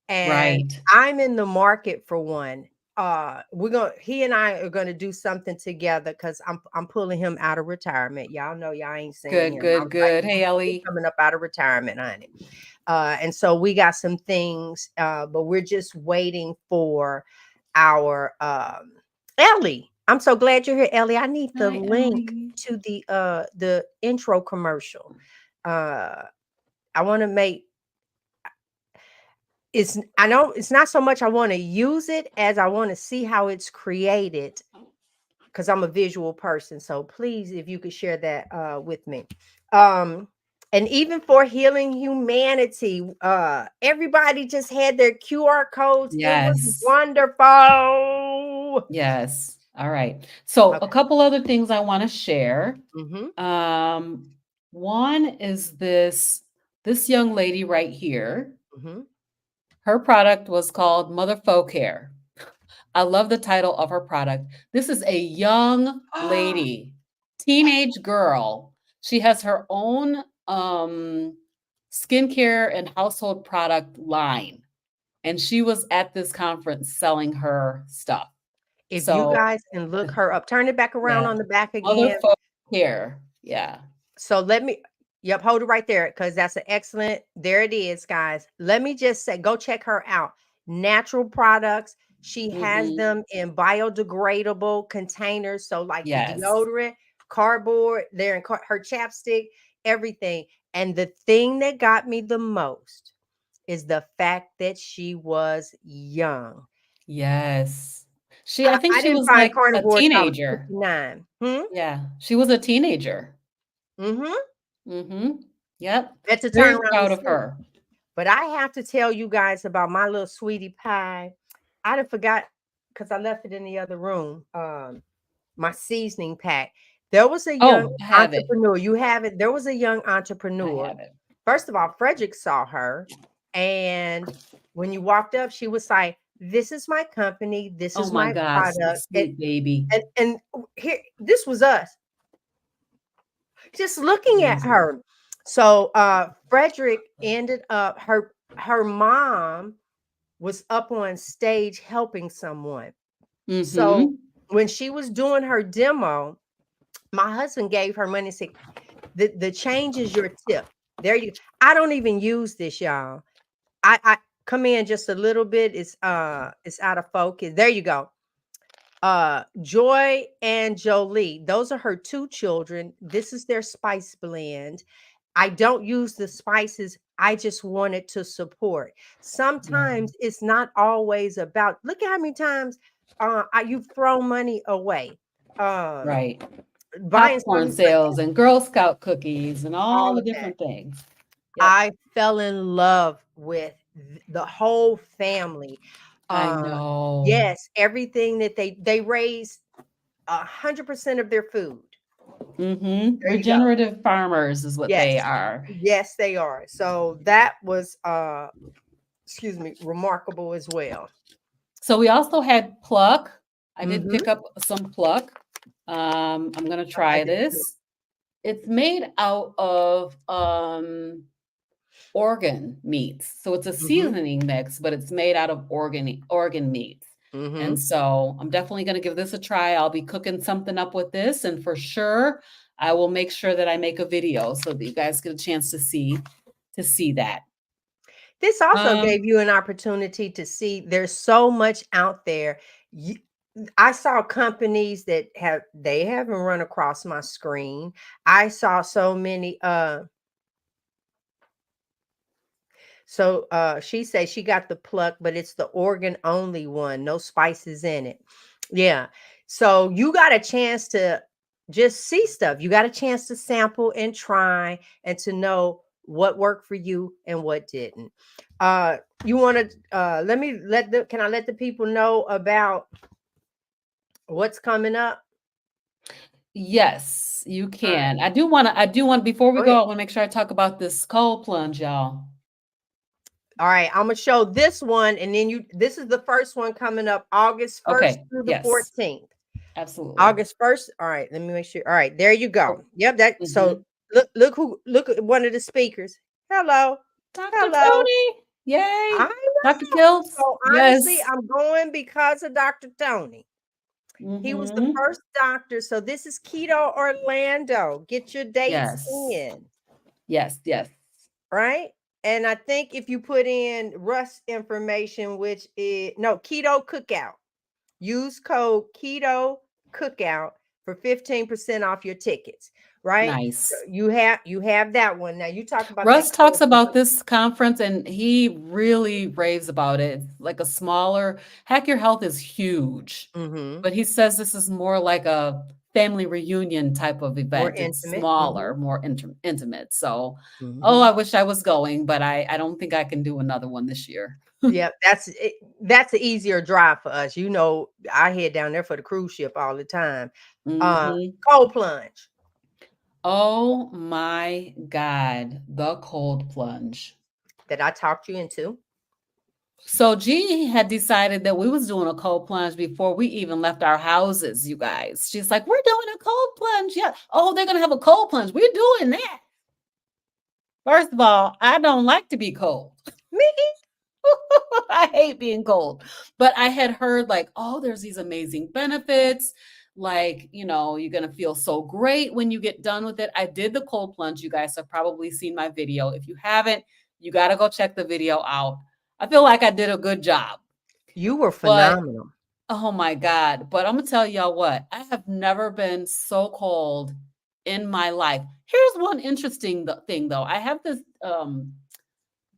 And right. I'm in the market for one. He and I are gonna do something together because I'm pulling him out of retirement. Y'all know y'all ain't seen Good, him. I good, was like, good. Hey, He's Ellie. coming up out of retirement, honey." And so we got some things, but we're just waiting for our Ellie. I'm so glad you're here, Ellie. I need the Hi, link Ellie. to the intro commercial. Uh I want to make I know it's not so much I want to use it as I want to see how it's created because I'm a visual person. So please, if you could share that with me. Um, and even for healing humanity, everybody just had their QR codes. It was Yes. wonderful. Yes. All right. So a Okay. couple other things I want to share. Mm-hmm. Um, one is this young lady right here. Mm-hmm. Her product was called Mother Folk Care. I love the title of her product. This is a young lady, teenage girl. She has her own skincare and household product line. and she was at this conference selling her stuff. If you So, guys can look her up, turn it back around yeah, on the back other again. folks here. Yeah. So let me, yep, hold it right there because that's an excellent, there it is, guys. Let me just say, go check her out. Natural products. She has Mhm. them in biodegradable containers. So, like the Yes. deodorant, cardboard, they're in her chapstick, everything. And the thing that got me the most is the fact that she was young. Yes. I think I she didn't was find like a carnivore till I was teenager. 59. Hmm? Yeah, she was a teenager. Mm-hmm. Mhm. Yep. Had to turn Very around and proud of see. her. But I have to tell you guys about my little sweetie pie. I done forgot because I left it in the other room. My seasoning pack. There was a young Oh, I have it. entrepreneur. You have it. There was a young I entrepreneur. have it. First of all, Frederick saw her, and when you walked up, she was like, "This is my company. This Oh is my my gosh, the product." And sweet baby. and and here, this was us just looking at Amazing. her. So Frederick ended up her mom was up on stage helping someone. So Mhm. when she was doing her demo, my husband gave her money and said, the change is your tip. There you I don't even use this, y'all. I come in just a little bit. It's out of focus. There you go. Joy and Jolie, those are her two children. This is their spice blend. I don't use the spices. I just wanted to support. Yeah. Sometimes it's not always about, look at how many times you throw money away. Um, Right. buying Popcorn something, but sales and Girl Scout cookies and all all the of that. different things. Yep. I fell in love with the whole family. I Uh, know. yes, everything that they raise 100% of their food. Mhm. There you go. Regenerative farmers is what they Yes. are. Yes, they are. So that was excuse me, remarkable as well. So we also had pluck. I did Mhm. pick up some pluck. I'm gonna I try did too. this. It's made out of organ meats. So it's a Mhm. seasoning mix, but it's made out of organ meats. And Mhm. so I'm definitely going to give this a try. I'll be cooking something up with this, and for sure I will make sure that I make a video so that you guys get a chance to see that. This also Um gave you an opportunity to see there's so much out there. You, I saw companies that they haven't run across my screen. I saw so many so she said she got the pluck, but it's the organ only one, no spices in it. Yeah. So you got a chance to just see stuff. You got a chance to sample and try and to know what worked for you and what didn't. You want to can I let the people know about what's coming up? yes, you All right. can. I do want before we Go go, ahead. I want to make sure I talk about this cold plunge, y'all. All right, I'm gonna show this one, and then this is the first one coming up August 1st Okay. through the Yes. 14th. Absolutely. August 1st. All right, let me make sure. All right, there you go. Oh, Yep, that so mhm. look at one of the speakers. Hello. Dr. Hello. Tony. Yay. I Dr. know. Kills. So honestly, Yes. I'm going because of Dr. Tony. He was the Mhm. first doctor. So this is Keto Orlando. Get your dates Yes. in, Yes, yes. right? And I think if you put in Russ information, which is no Keto Cookout. Use code Keto Cookout for 15% off your tickets, right? So Nice. you have that one. Now you talk about that Russ talks cold about plunge. this conference and he really raves about it. Like a smaller Hack Your Health is huge, Mhm. but he says this is more like a family reunion type of More event. It's intimate. smaller, Mhm. more intimate. So, oh, Mhm. I wish I was going, but I don't think I can do another one this year. Yep, that's an easier drive for us. You know, I head down there for the cruise ship all the time. Uh Mhm. Cold plunge Oh my God, the cold plunge. that I talked you into. So G had decided that we was doing a cold plunge before we even left our houses, you guys. She's like, "We're doing a cold plunge." Yeah. Oh, they're gonna have a cold plunge. We're doing that. First of all, I don't like to be cold. Me? I hate being cold. But I had heard like, oh, there's these amazing benefits. Like, you're going to feel so great when you get done with it. I did the cold plunge. You guys have probably seen my video. If you haven't, you got to go check the video out. I feel like I did a good job. You were But phenomenal. oh my God. But I'm going to tell y'all what, I have never been so cold in my life. Here's one interesting thing though. I have this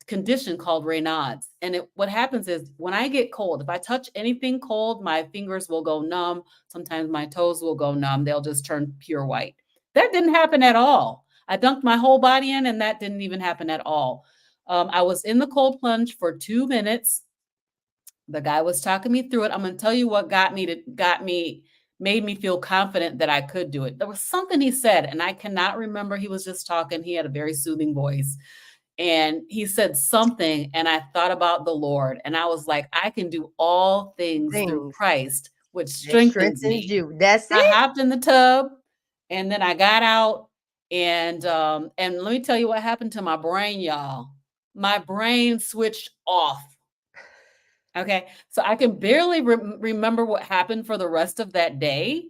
condition called Raynaud's. And what happens is when I get cold, if I touch anything cold, my fingers will go numb. Sometimes my toes will go numb. They'll just turn pure white. That didn't happen at all. I dunked my whole body in and that didn't even happen at all. I was in the cold plunge for 2 minutes. The guy was talking me through it. I'm going to tell you what made me feel confident that I could do it. There was something he said, and I cannot remember. He was just talking. He had a very soothing voice. And he said something, and I thought about the Lord, and I was like, I can do all things through Christ, which That strengthens strengthens me. you. That's I it. hopped in the tub, and then I got out, and let me tell you what happened to my brain, y'all. My brain switched off. Okay, so I can barely remember what happened for the rest of that day,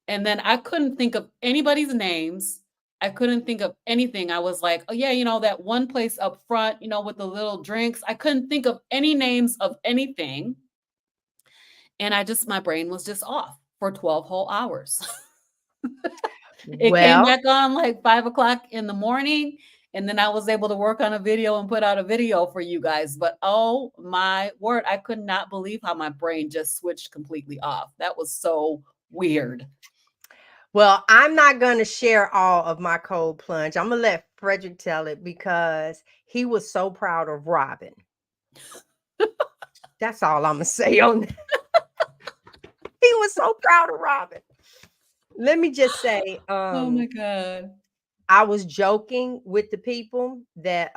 and then I couldn't think of anybody's names. I couldn't think of anything. I was like, oh, yeah, that one place up front, with the little drinks. I couldn't think of any names of anything. And my brain was just off for 12 whole hours. It came Well, back on like 5 o'clock in the morning. And then I was able to work on a video and put out a video for you guys. But oh my word, I could not believe how my brain just switched completely off. That was so weird. well, I'm not going to share all of my cold plunge. I'm going to let Frederick tell it because he was so proud of Robyn. That's all I'm going to say on that. He was so proud of Robyn. Let me just say, Oh my God. I was joking with the people that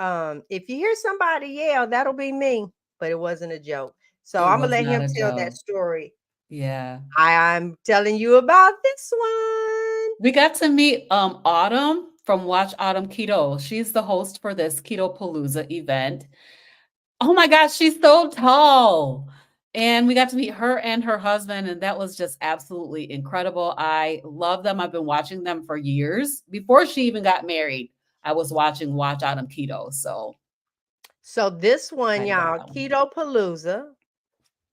if you hear somebody yell, that'll be me, but it wasn't a joke. So It I'm gonna was let not him a tell that joke. story. Yeah. I'm telling you about this one. We got to meet Autumn from Watch Autumn Keto. She's the host for this Keto Palooza event. Oh my gosh, she's so tall. And we got to meet her and her husband, and that was just absolutely incredible. I love them. I've been watching them for years. Before she even got married, I was watching Watch Autumn Keto. So this one, excited about y'all, that one. Keto Palooza.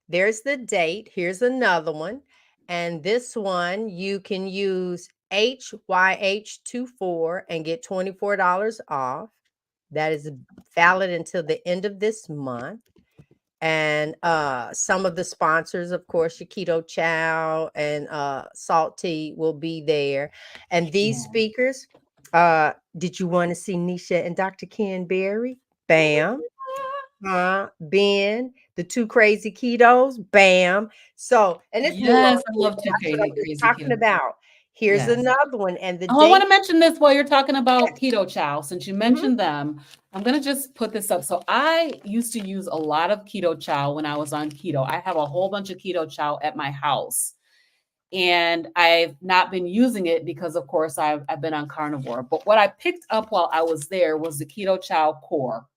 There's the date. Here's another one. And this one, you can use HYH24 and get $24 off. That is valid until the end of this month. And some of the sponsors, of course, your Keto Chow and Salt Tea will be there. And these Yeah. speakers, did you want to see Nisha and Dr. Ken Berry? Bam. Ben, the two crazy ketos, bam. So, and it's more. Yes, I love two That's what I'm just crazy talking keto. about. Here's Yes. another one. And the Oh, I want date. to mention this while you're talking about Keto Chow. Since you Mhm. mentioned them, I'm going to just put this up. So I used to use a lot of Keto Chow when I was on keto. I have a whole bunch of Keto Chow at my house. And I've not been using it because, of course, I've been on carnivore. But what I picked up while I was there was the Keto Chow Core.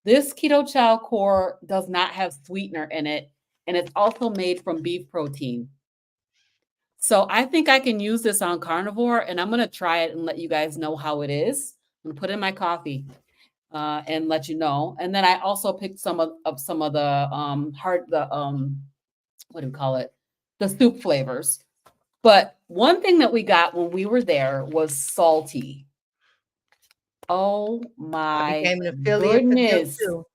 This Keto Chow Core does not have sweetener in it. And it's also made from beef protein. So I think I can use this on carnivore, and I'm going to try it and let you guys know how it is. I'm going to put it in my coffee and let you know. And then I also picked some of the what do we call it? The soup flavors. But one thing that we got when we were there was salty. Oh I my became an affiliate for them goodness. too.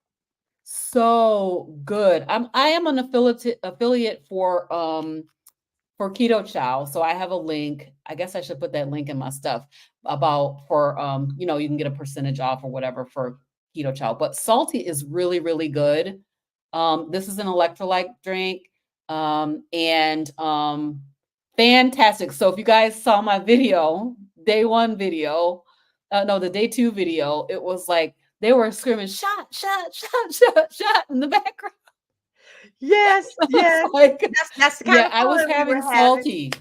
So good. I am an affiliate for Keto Chow. So I have a link. I guess I should put that link in my stuff for you can get a percentage off or whatever for Keto Chow. But salty is really, really good. This is an electrolyte drink. And fantastic. So if you guys saw my video, day one video, the day two video, it was like they were screaming shot, shot, shot, shot, shot in the background. Yes, yes. That's the kind Yeah, of I was fun we having were having. salty.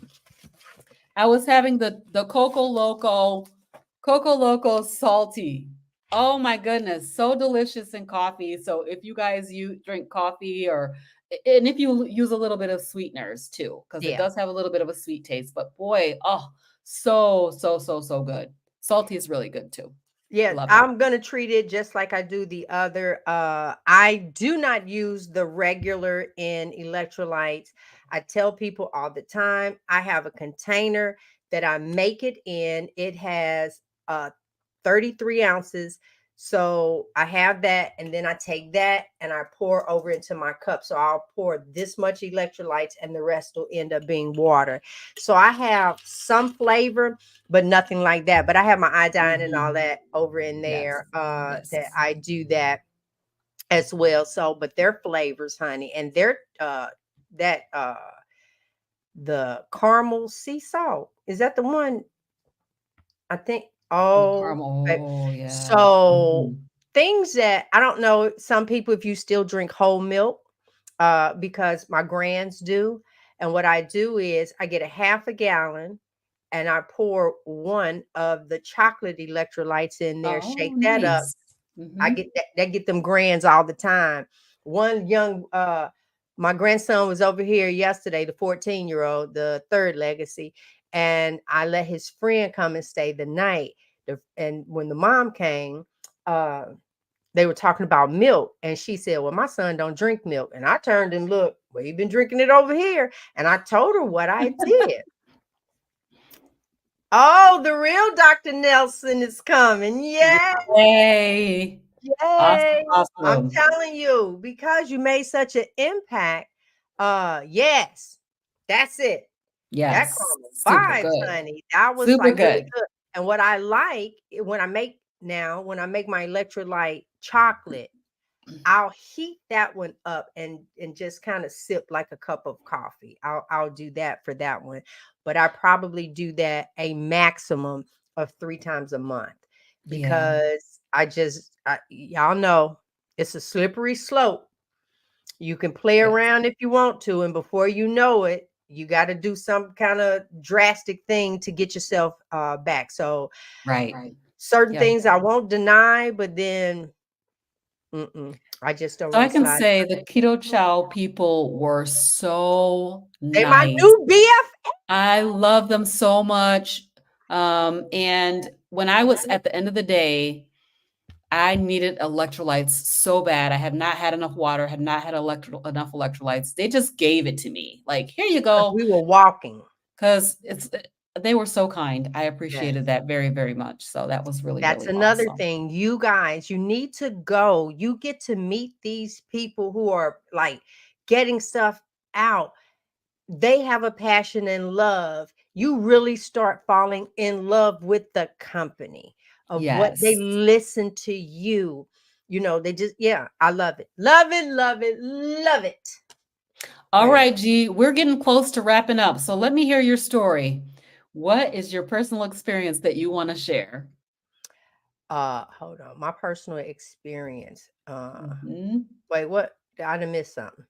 I was having the Coco Loco salty. Oh my goodness, so delicious in coffee. So if you guys you drink coffee and if you use a little bit of sweeteners too, because it Yeah. does have a little bit of a sweet taste, but boy, oh, so good. Salty is really good too. Yeah, Love it. I'm gonna treat it just like I do the other. I do not use the regular in electrolytes. I tell people all the time, I have a container that I make it in. It has 33 ounces. So I have that, and then I take that and I pour over into my cup. So I'll pour this much electrolytes, and the rest will end up being water. So I have some flavor, but nothing like that. But I have my iodine and all Mhm. that over in Yes. there. That Yes. I do that as well. So, but their flavors, honey, and their that the caramel sea salt, is that the one? I think. The Oh, babe. caramel. Oh, yeah. So Mhm. things that I don't know. Some people, if you still drink whole milk, because my grands do, and what I do is I get a half a gallon and I pour one of the chocolate electrolytes in there, Oh, shake that up. nice. I Mhm. get that get them grands all the time. One young my grandson was over here yesterday, the 14-year-old, the third legacy, and I let his friend come and stay the night. And when the mom came, uh they were talking about milk, and she said, "Well, my son don't drink milk." And I turned and looked, well, he been drinking it over here. And I told her what I did. Oh, the real Dr. Nelson is coming. Yay! Yay. Awesome, Yay! I'm awesome. telling you, because you made such an impact. Yes, that's it. That Yes. caramel Super vibes, good. honey. That was Super like really good. good. And what I like when I make now, when I make my electrolyte chocolate, I'll heat that one up and just kind of sip like a cup of coffee. I'll do that for that one. But I probably do that a maximum of 3 times a month Yeah. because y'all know it's a slippery slope. You can play Yes. around if you want to, and before you know it, you got to do some kind of drastic thing to get yourself back. So Right. certain Yep. things I won't deny, but then I just don't So I really can slide. say the Keto Chow people were so They my nice. new BF. I love them so much. And when I was at the end of the day, I needed electrolytes so bad. I had not had enough water, had not had enough electrolytes. They just gave it to me. Like, here you Because go. we were walking. Because they were so kind. I Yes. appreciated that very, very much. So that was really, That's really another awesome. thing. You guys, you need to go. You get to meet these people who are like getting stuff out. They have a passion and love. You really start falling in love with the company of what they Yes. listen to you. You know, they just, yeah, I love it. Love it, love it, love it. All Baby. right, G, we're getting close to wrapping up. So let me hear your story. What is your personal experience that you want to share? Hold on. My personal experience. Mhm. Wait, what? I done missed something.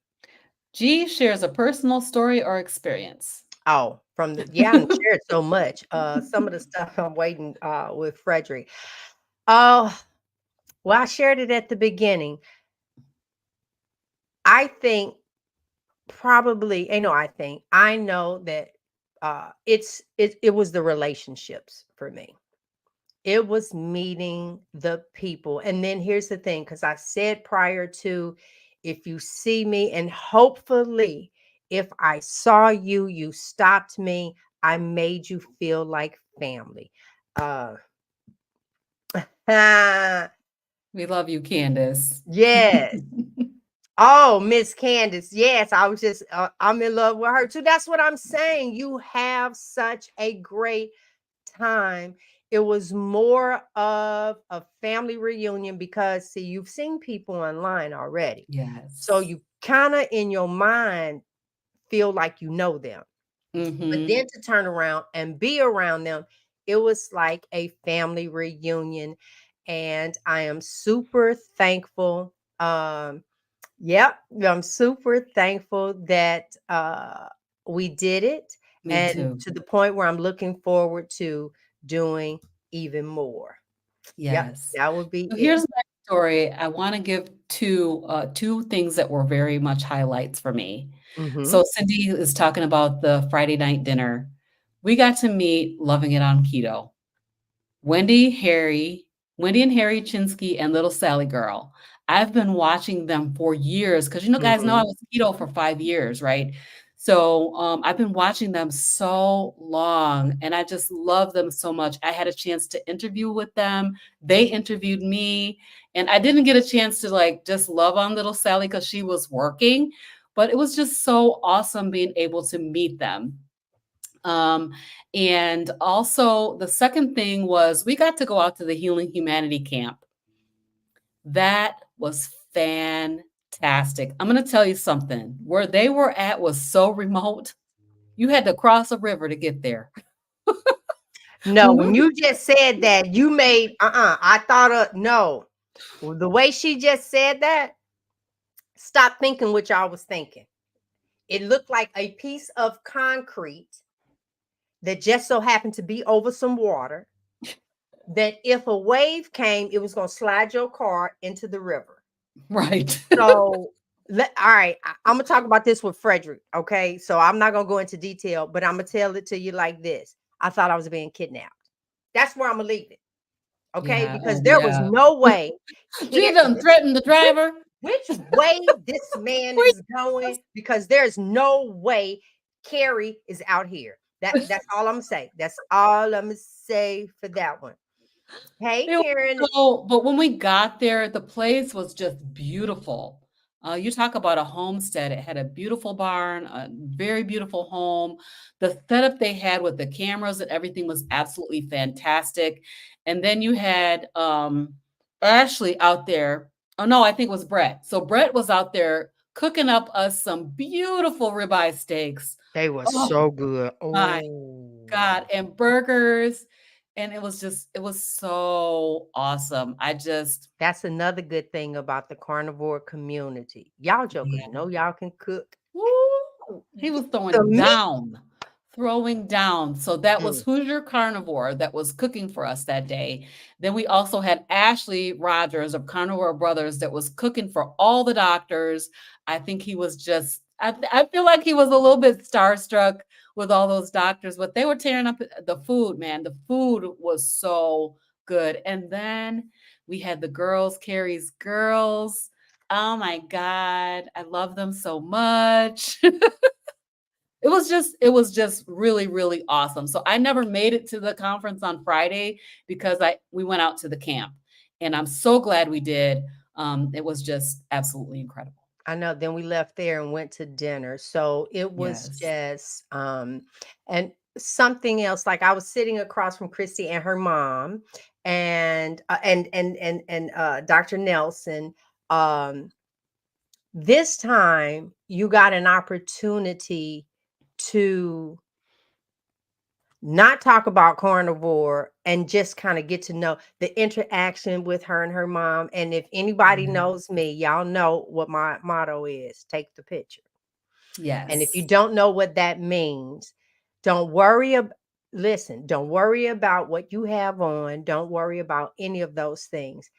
G shares a personal story or experience. Oh, from the yeah, I done shared so much. Some of the stuff I'm waiting with Frederick. Oh, well, I shared it at the beginning. I think probably, I know that it was the relationships for me. It was meeting the people. And then here's the thing, because I said prior to, if you see me, and hopefully, if I saw you, you stopped me, I made you feel like family. Uh, We love you, Candace. yes. Oh, Miss Candace. Yes, I'm in love with her too. That's what I'm saying. You have such a great time. It was more of a family reunion because, see, you've seen people online already. So Yes. you kind of in your mind feel like you know them. But Mhm. then to turn around and be around them, it was like a family reunion. And I am super thankful. Yep, I'm super thankful that we did it, Me and too. to the point where I'm looking forward to doing even more. Yep, Yes. that would be So it. here's my story. I wanna give 2 things that were very much highlights for me. Mhm. So Cindy is talking about the Friday night dinner. We got to meet Loving It on Keto. Wendy, Harry, Wendy and Harry Chinsky and little Sally Girl. I've been watching them for years because guys know I Mhm. was keto for 5 years, right? So, I've been watching them so long, and I just love them so much. I had a chance to interview with them. They interviewed me, and I didn't get a chance to, like, just love on little Sally because she was working, but it was just so awesome being able to meet them. Um, and also the second thing was we got to go out to the Healing Humanity camp. That was fantastic. I'm going to tell you something. Where they were at was so remote. You had to cross a river to get there. No, When we when you just said that, you made I thought of no. Well, the way she just said that, stop thinking what y'all was thinking. It looked like a piece of concrete that just so happened to be over some water, that if a wave came, it was going to slide your car into the river. right. So, all right, I'm going to talk about this with Frederick. Okay. So, I'm not going to go into detail, but I'm going to tell it to you like this. I thought I was being kidnapped. That's where I'm going to leave it. Okay. Yeah. Because Oh, there was yeah. no way. She done threatened the Which, driver. which way this man Wait. is going, because there's no way Carrie is out here. That's all I'm gonna say. That's all I'm gonna say for that one. Hey, It was Karen. but when we got there, the place was just beautiful. You talk about a homestead. It had a beautiful barn, a very beautiful home. The setup they had with the cameras and everything was absolutely fantastic. And then you had Ashley out there. Oh no, I think it was Brett. So Brett was out there cooking up us some beautiful ribeye steaks. They were Oh so good. my Oh, God, and burgers, and it was so awesome. I just that's another good thing about the carnivore community. Y'all jokers yeah. know y'all can cook. Woo! He was The throwing meat. down, throwing down. So that was Mm, Hoosier Carnivore that was cooking for us that day. Then we also had Ashley Rogers of Carnivore Brothers that was cooking for all the doctors. I think he was just I feel like he was a little bit starstruck with all those doctors, but they were tearing up the food, man. The food was so good. And then we had the girls, Carrie's girls. Oh my God, I love them so much. It was just really, really awesome. So I never made it to the conference on Friday because we went out to the camp, and I'm so glad we did. It was just absolutely incredible. I know. Then we left there and went to dinner. So it was Yes. just and something else. Like I was sitting across from Christy and her mom and Dr. Nelson. Um this time you got an opportunity to not talk about carnivore and just kind of get to know the interaction with her and her mom. And if anybody Yeah. knows me, y'all know what my motto is: take the picture. And if you Yes. don't know what that means, don't worry ab listen, don't worry about what you have on, don't worry about any of those things.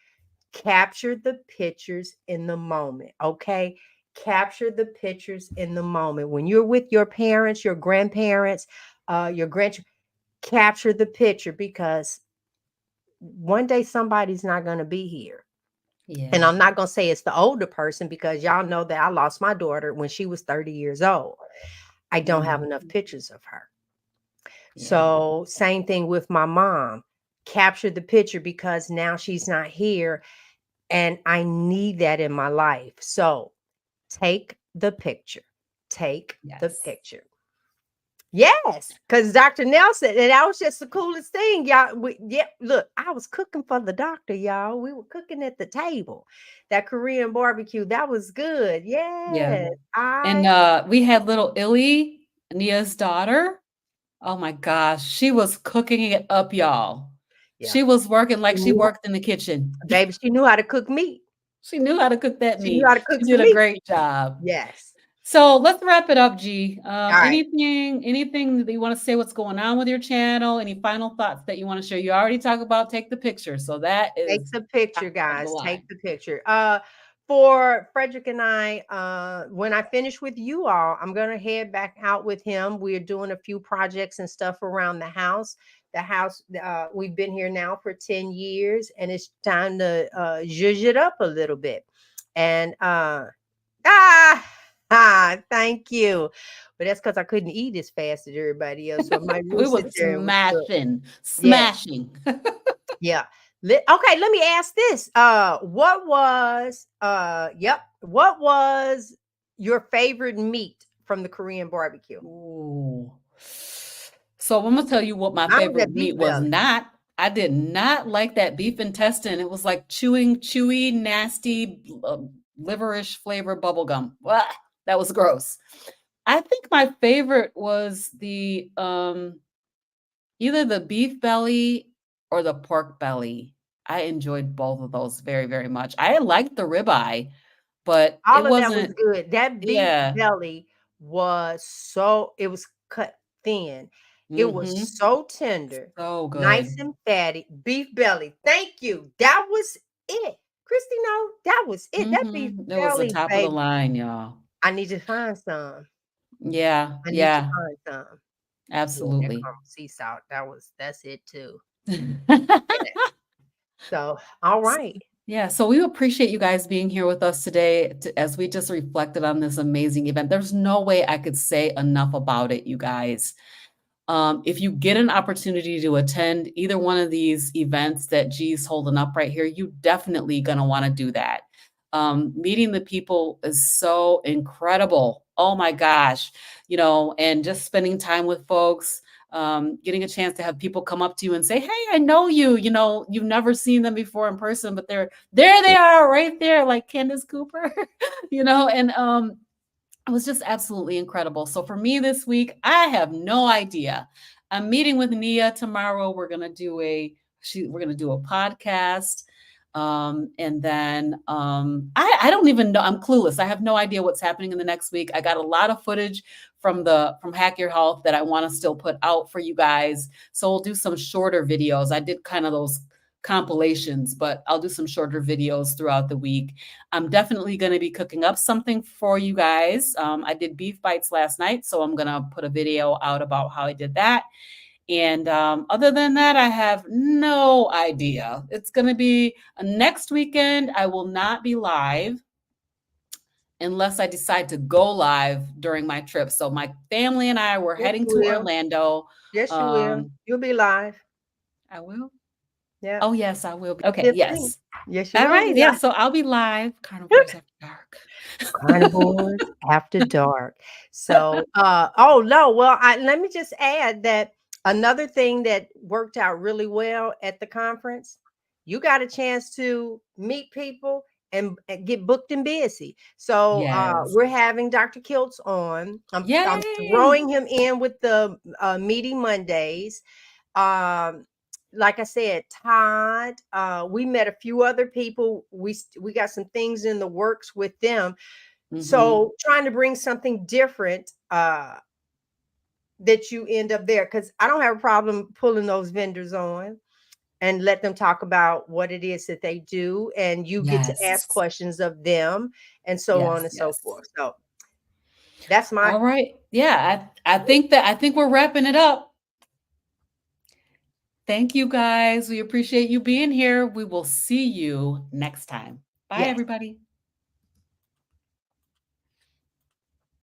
Capture the pictures in the moment, okay? Capture the pictures in the moment. When you're with your parents, your grandparents, your grandchildren, capture the picture, because one day somebody's not going to be here. And Yeah. I'm not going to say it's the older person, because y'all know that I lost my daughter when she was 30 years old. I don't have Mhm. enough pictures of her. Yeah. So, same thing with my mom. Capture the picture, because now she's not here and I need that in my life. So, take the picture. Take the Yes. picture. Yes, because Dr. Nelson, and that was just the coolest thing, y'all. Yeah, look, I was cooking for the doctor, y'all. We were cooking at the table. That Korean barbecue, that was good. Yeah. Yes, And, I, we had little Illy, Nia's daughter. Oh my gosh, she was cooking it up, y'all. yeah, She was working she like she knew, worked in the kitchen. baby, she knew how to cook meat. She knew how to cook that She knew how meat. to She cook did some a meat. great job. Yes. So let's wrap it up, G. All right. Anything that you want to say? What's going on with your channel? Any final thoughts that you want to share? You already talked about take the picture, so that Take is the top picture, of the guys. Take line. the picture. For Frederick and I, when I finish with you all, I'm gonna head back out with him. We're doing a few projects and stuff around the house. The house, we've been here now for 10 years, and it's time to zhuzh it up a little bit. And thank you. But that's because I couldn't eat as fast as everybody else. So I might We will sit were there and cook. smashing, Yes. smashing. Yeah. Okay, let me ask this. What was your favorite meat from the Korean barbecue? Ooh. So I'm gonna tell you what my Mine was favorite that beef meat was belly. not. I did not like that beef intestine. It was like chewing, chewy, nasty, liverish flavor bubblegum. Blah, that was gross. I think my favorite was the either the beef belly or the pork belly. I enjoyed both of those very, very much. I liked the ribeye, but it All of that was wasn't. good. That beef Yeah. belly it was cut thin. It was Mm-hmm. so tender, So nice good. and fatty. Beef belly. Thank you. That was it. Christy, no, that was it. That beef Mhm. It was the belly, top of the baby. line, y'all. I need to find some. Yeah, I need to yeah, find some. Yeah, that absolutely. caramel sea salt, that's it too. Yeah. So, all S right. Yeah, so we appreciate you guys being here with us today as we just reflected on this amazing event. There's no way I could say enough about it, you guys. If you get an opportunity to attend either one of these events that G's holding up right here, you definitely gonna wanna do that. Meeting the people is so incredible. Oh my gosh, and just spending time with folks, getting a chance to have people come up to you and say, "Hey, I know you." You've never seen them before in person, but there they are right there, like Candace Cooper, and it was just absolutely incredible. So for me this week, I have no idea. I'm meeting with Nia tomorrow. We're gonna do a podcast. And then I don't even know. I'm clueless. I have no idea what's happening in the next week. I got a lot of footage from Hack Your Health that I want to still put out for you guys. So we'll do some shorter videos. I did kind of those compilations, but I'll do some shorter videos throughout the week. I'm definitely going to be cooking up something for you guys. I did beef bites last night, so I'm going to put a video out about how I did that. And other than that, I have no idea. It's going to be next weekend. I will not be live unless I decide to go live during my trip. So my family and I were Yes, heading you to will. Orlando. Yes, you will. Um, You'll be live. I will. Yeah. Oh, yes, I will be. Okay, 15. yes. Yes, you All will be right. Yeah. live. So I'll be live. Carnivores After Dark. Carnivores After Dark. So, oh no, well, let me just add that another thing that worked out really well at the conference, you got a chance to meet people and get booked and busy. So, Yes. we're having Dr. Kiltz on. I'm Yay. throwing him in with the meeting Mondays. Um, like I said, Todd, we met a few other people. We got some things in the works with them. Mhm. So trying to bring something different that you end up there, because I don't have a problem pulling those vendors on and let them talk about what it is that they do, and you get to ask Yes. questions of them and so on Yes, and so yes. forth. So that's my All right. Yeah, I think we're wrapping it up. Thank you guys. We appreciate you being here. We will see you next time. Bye, yes. everybody.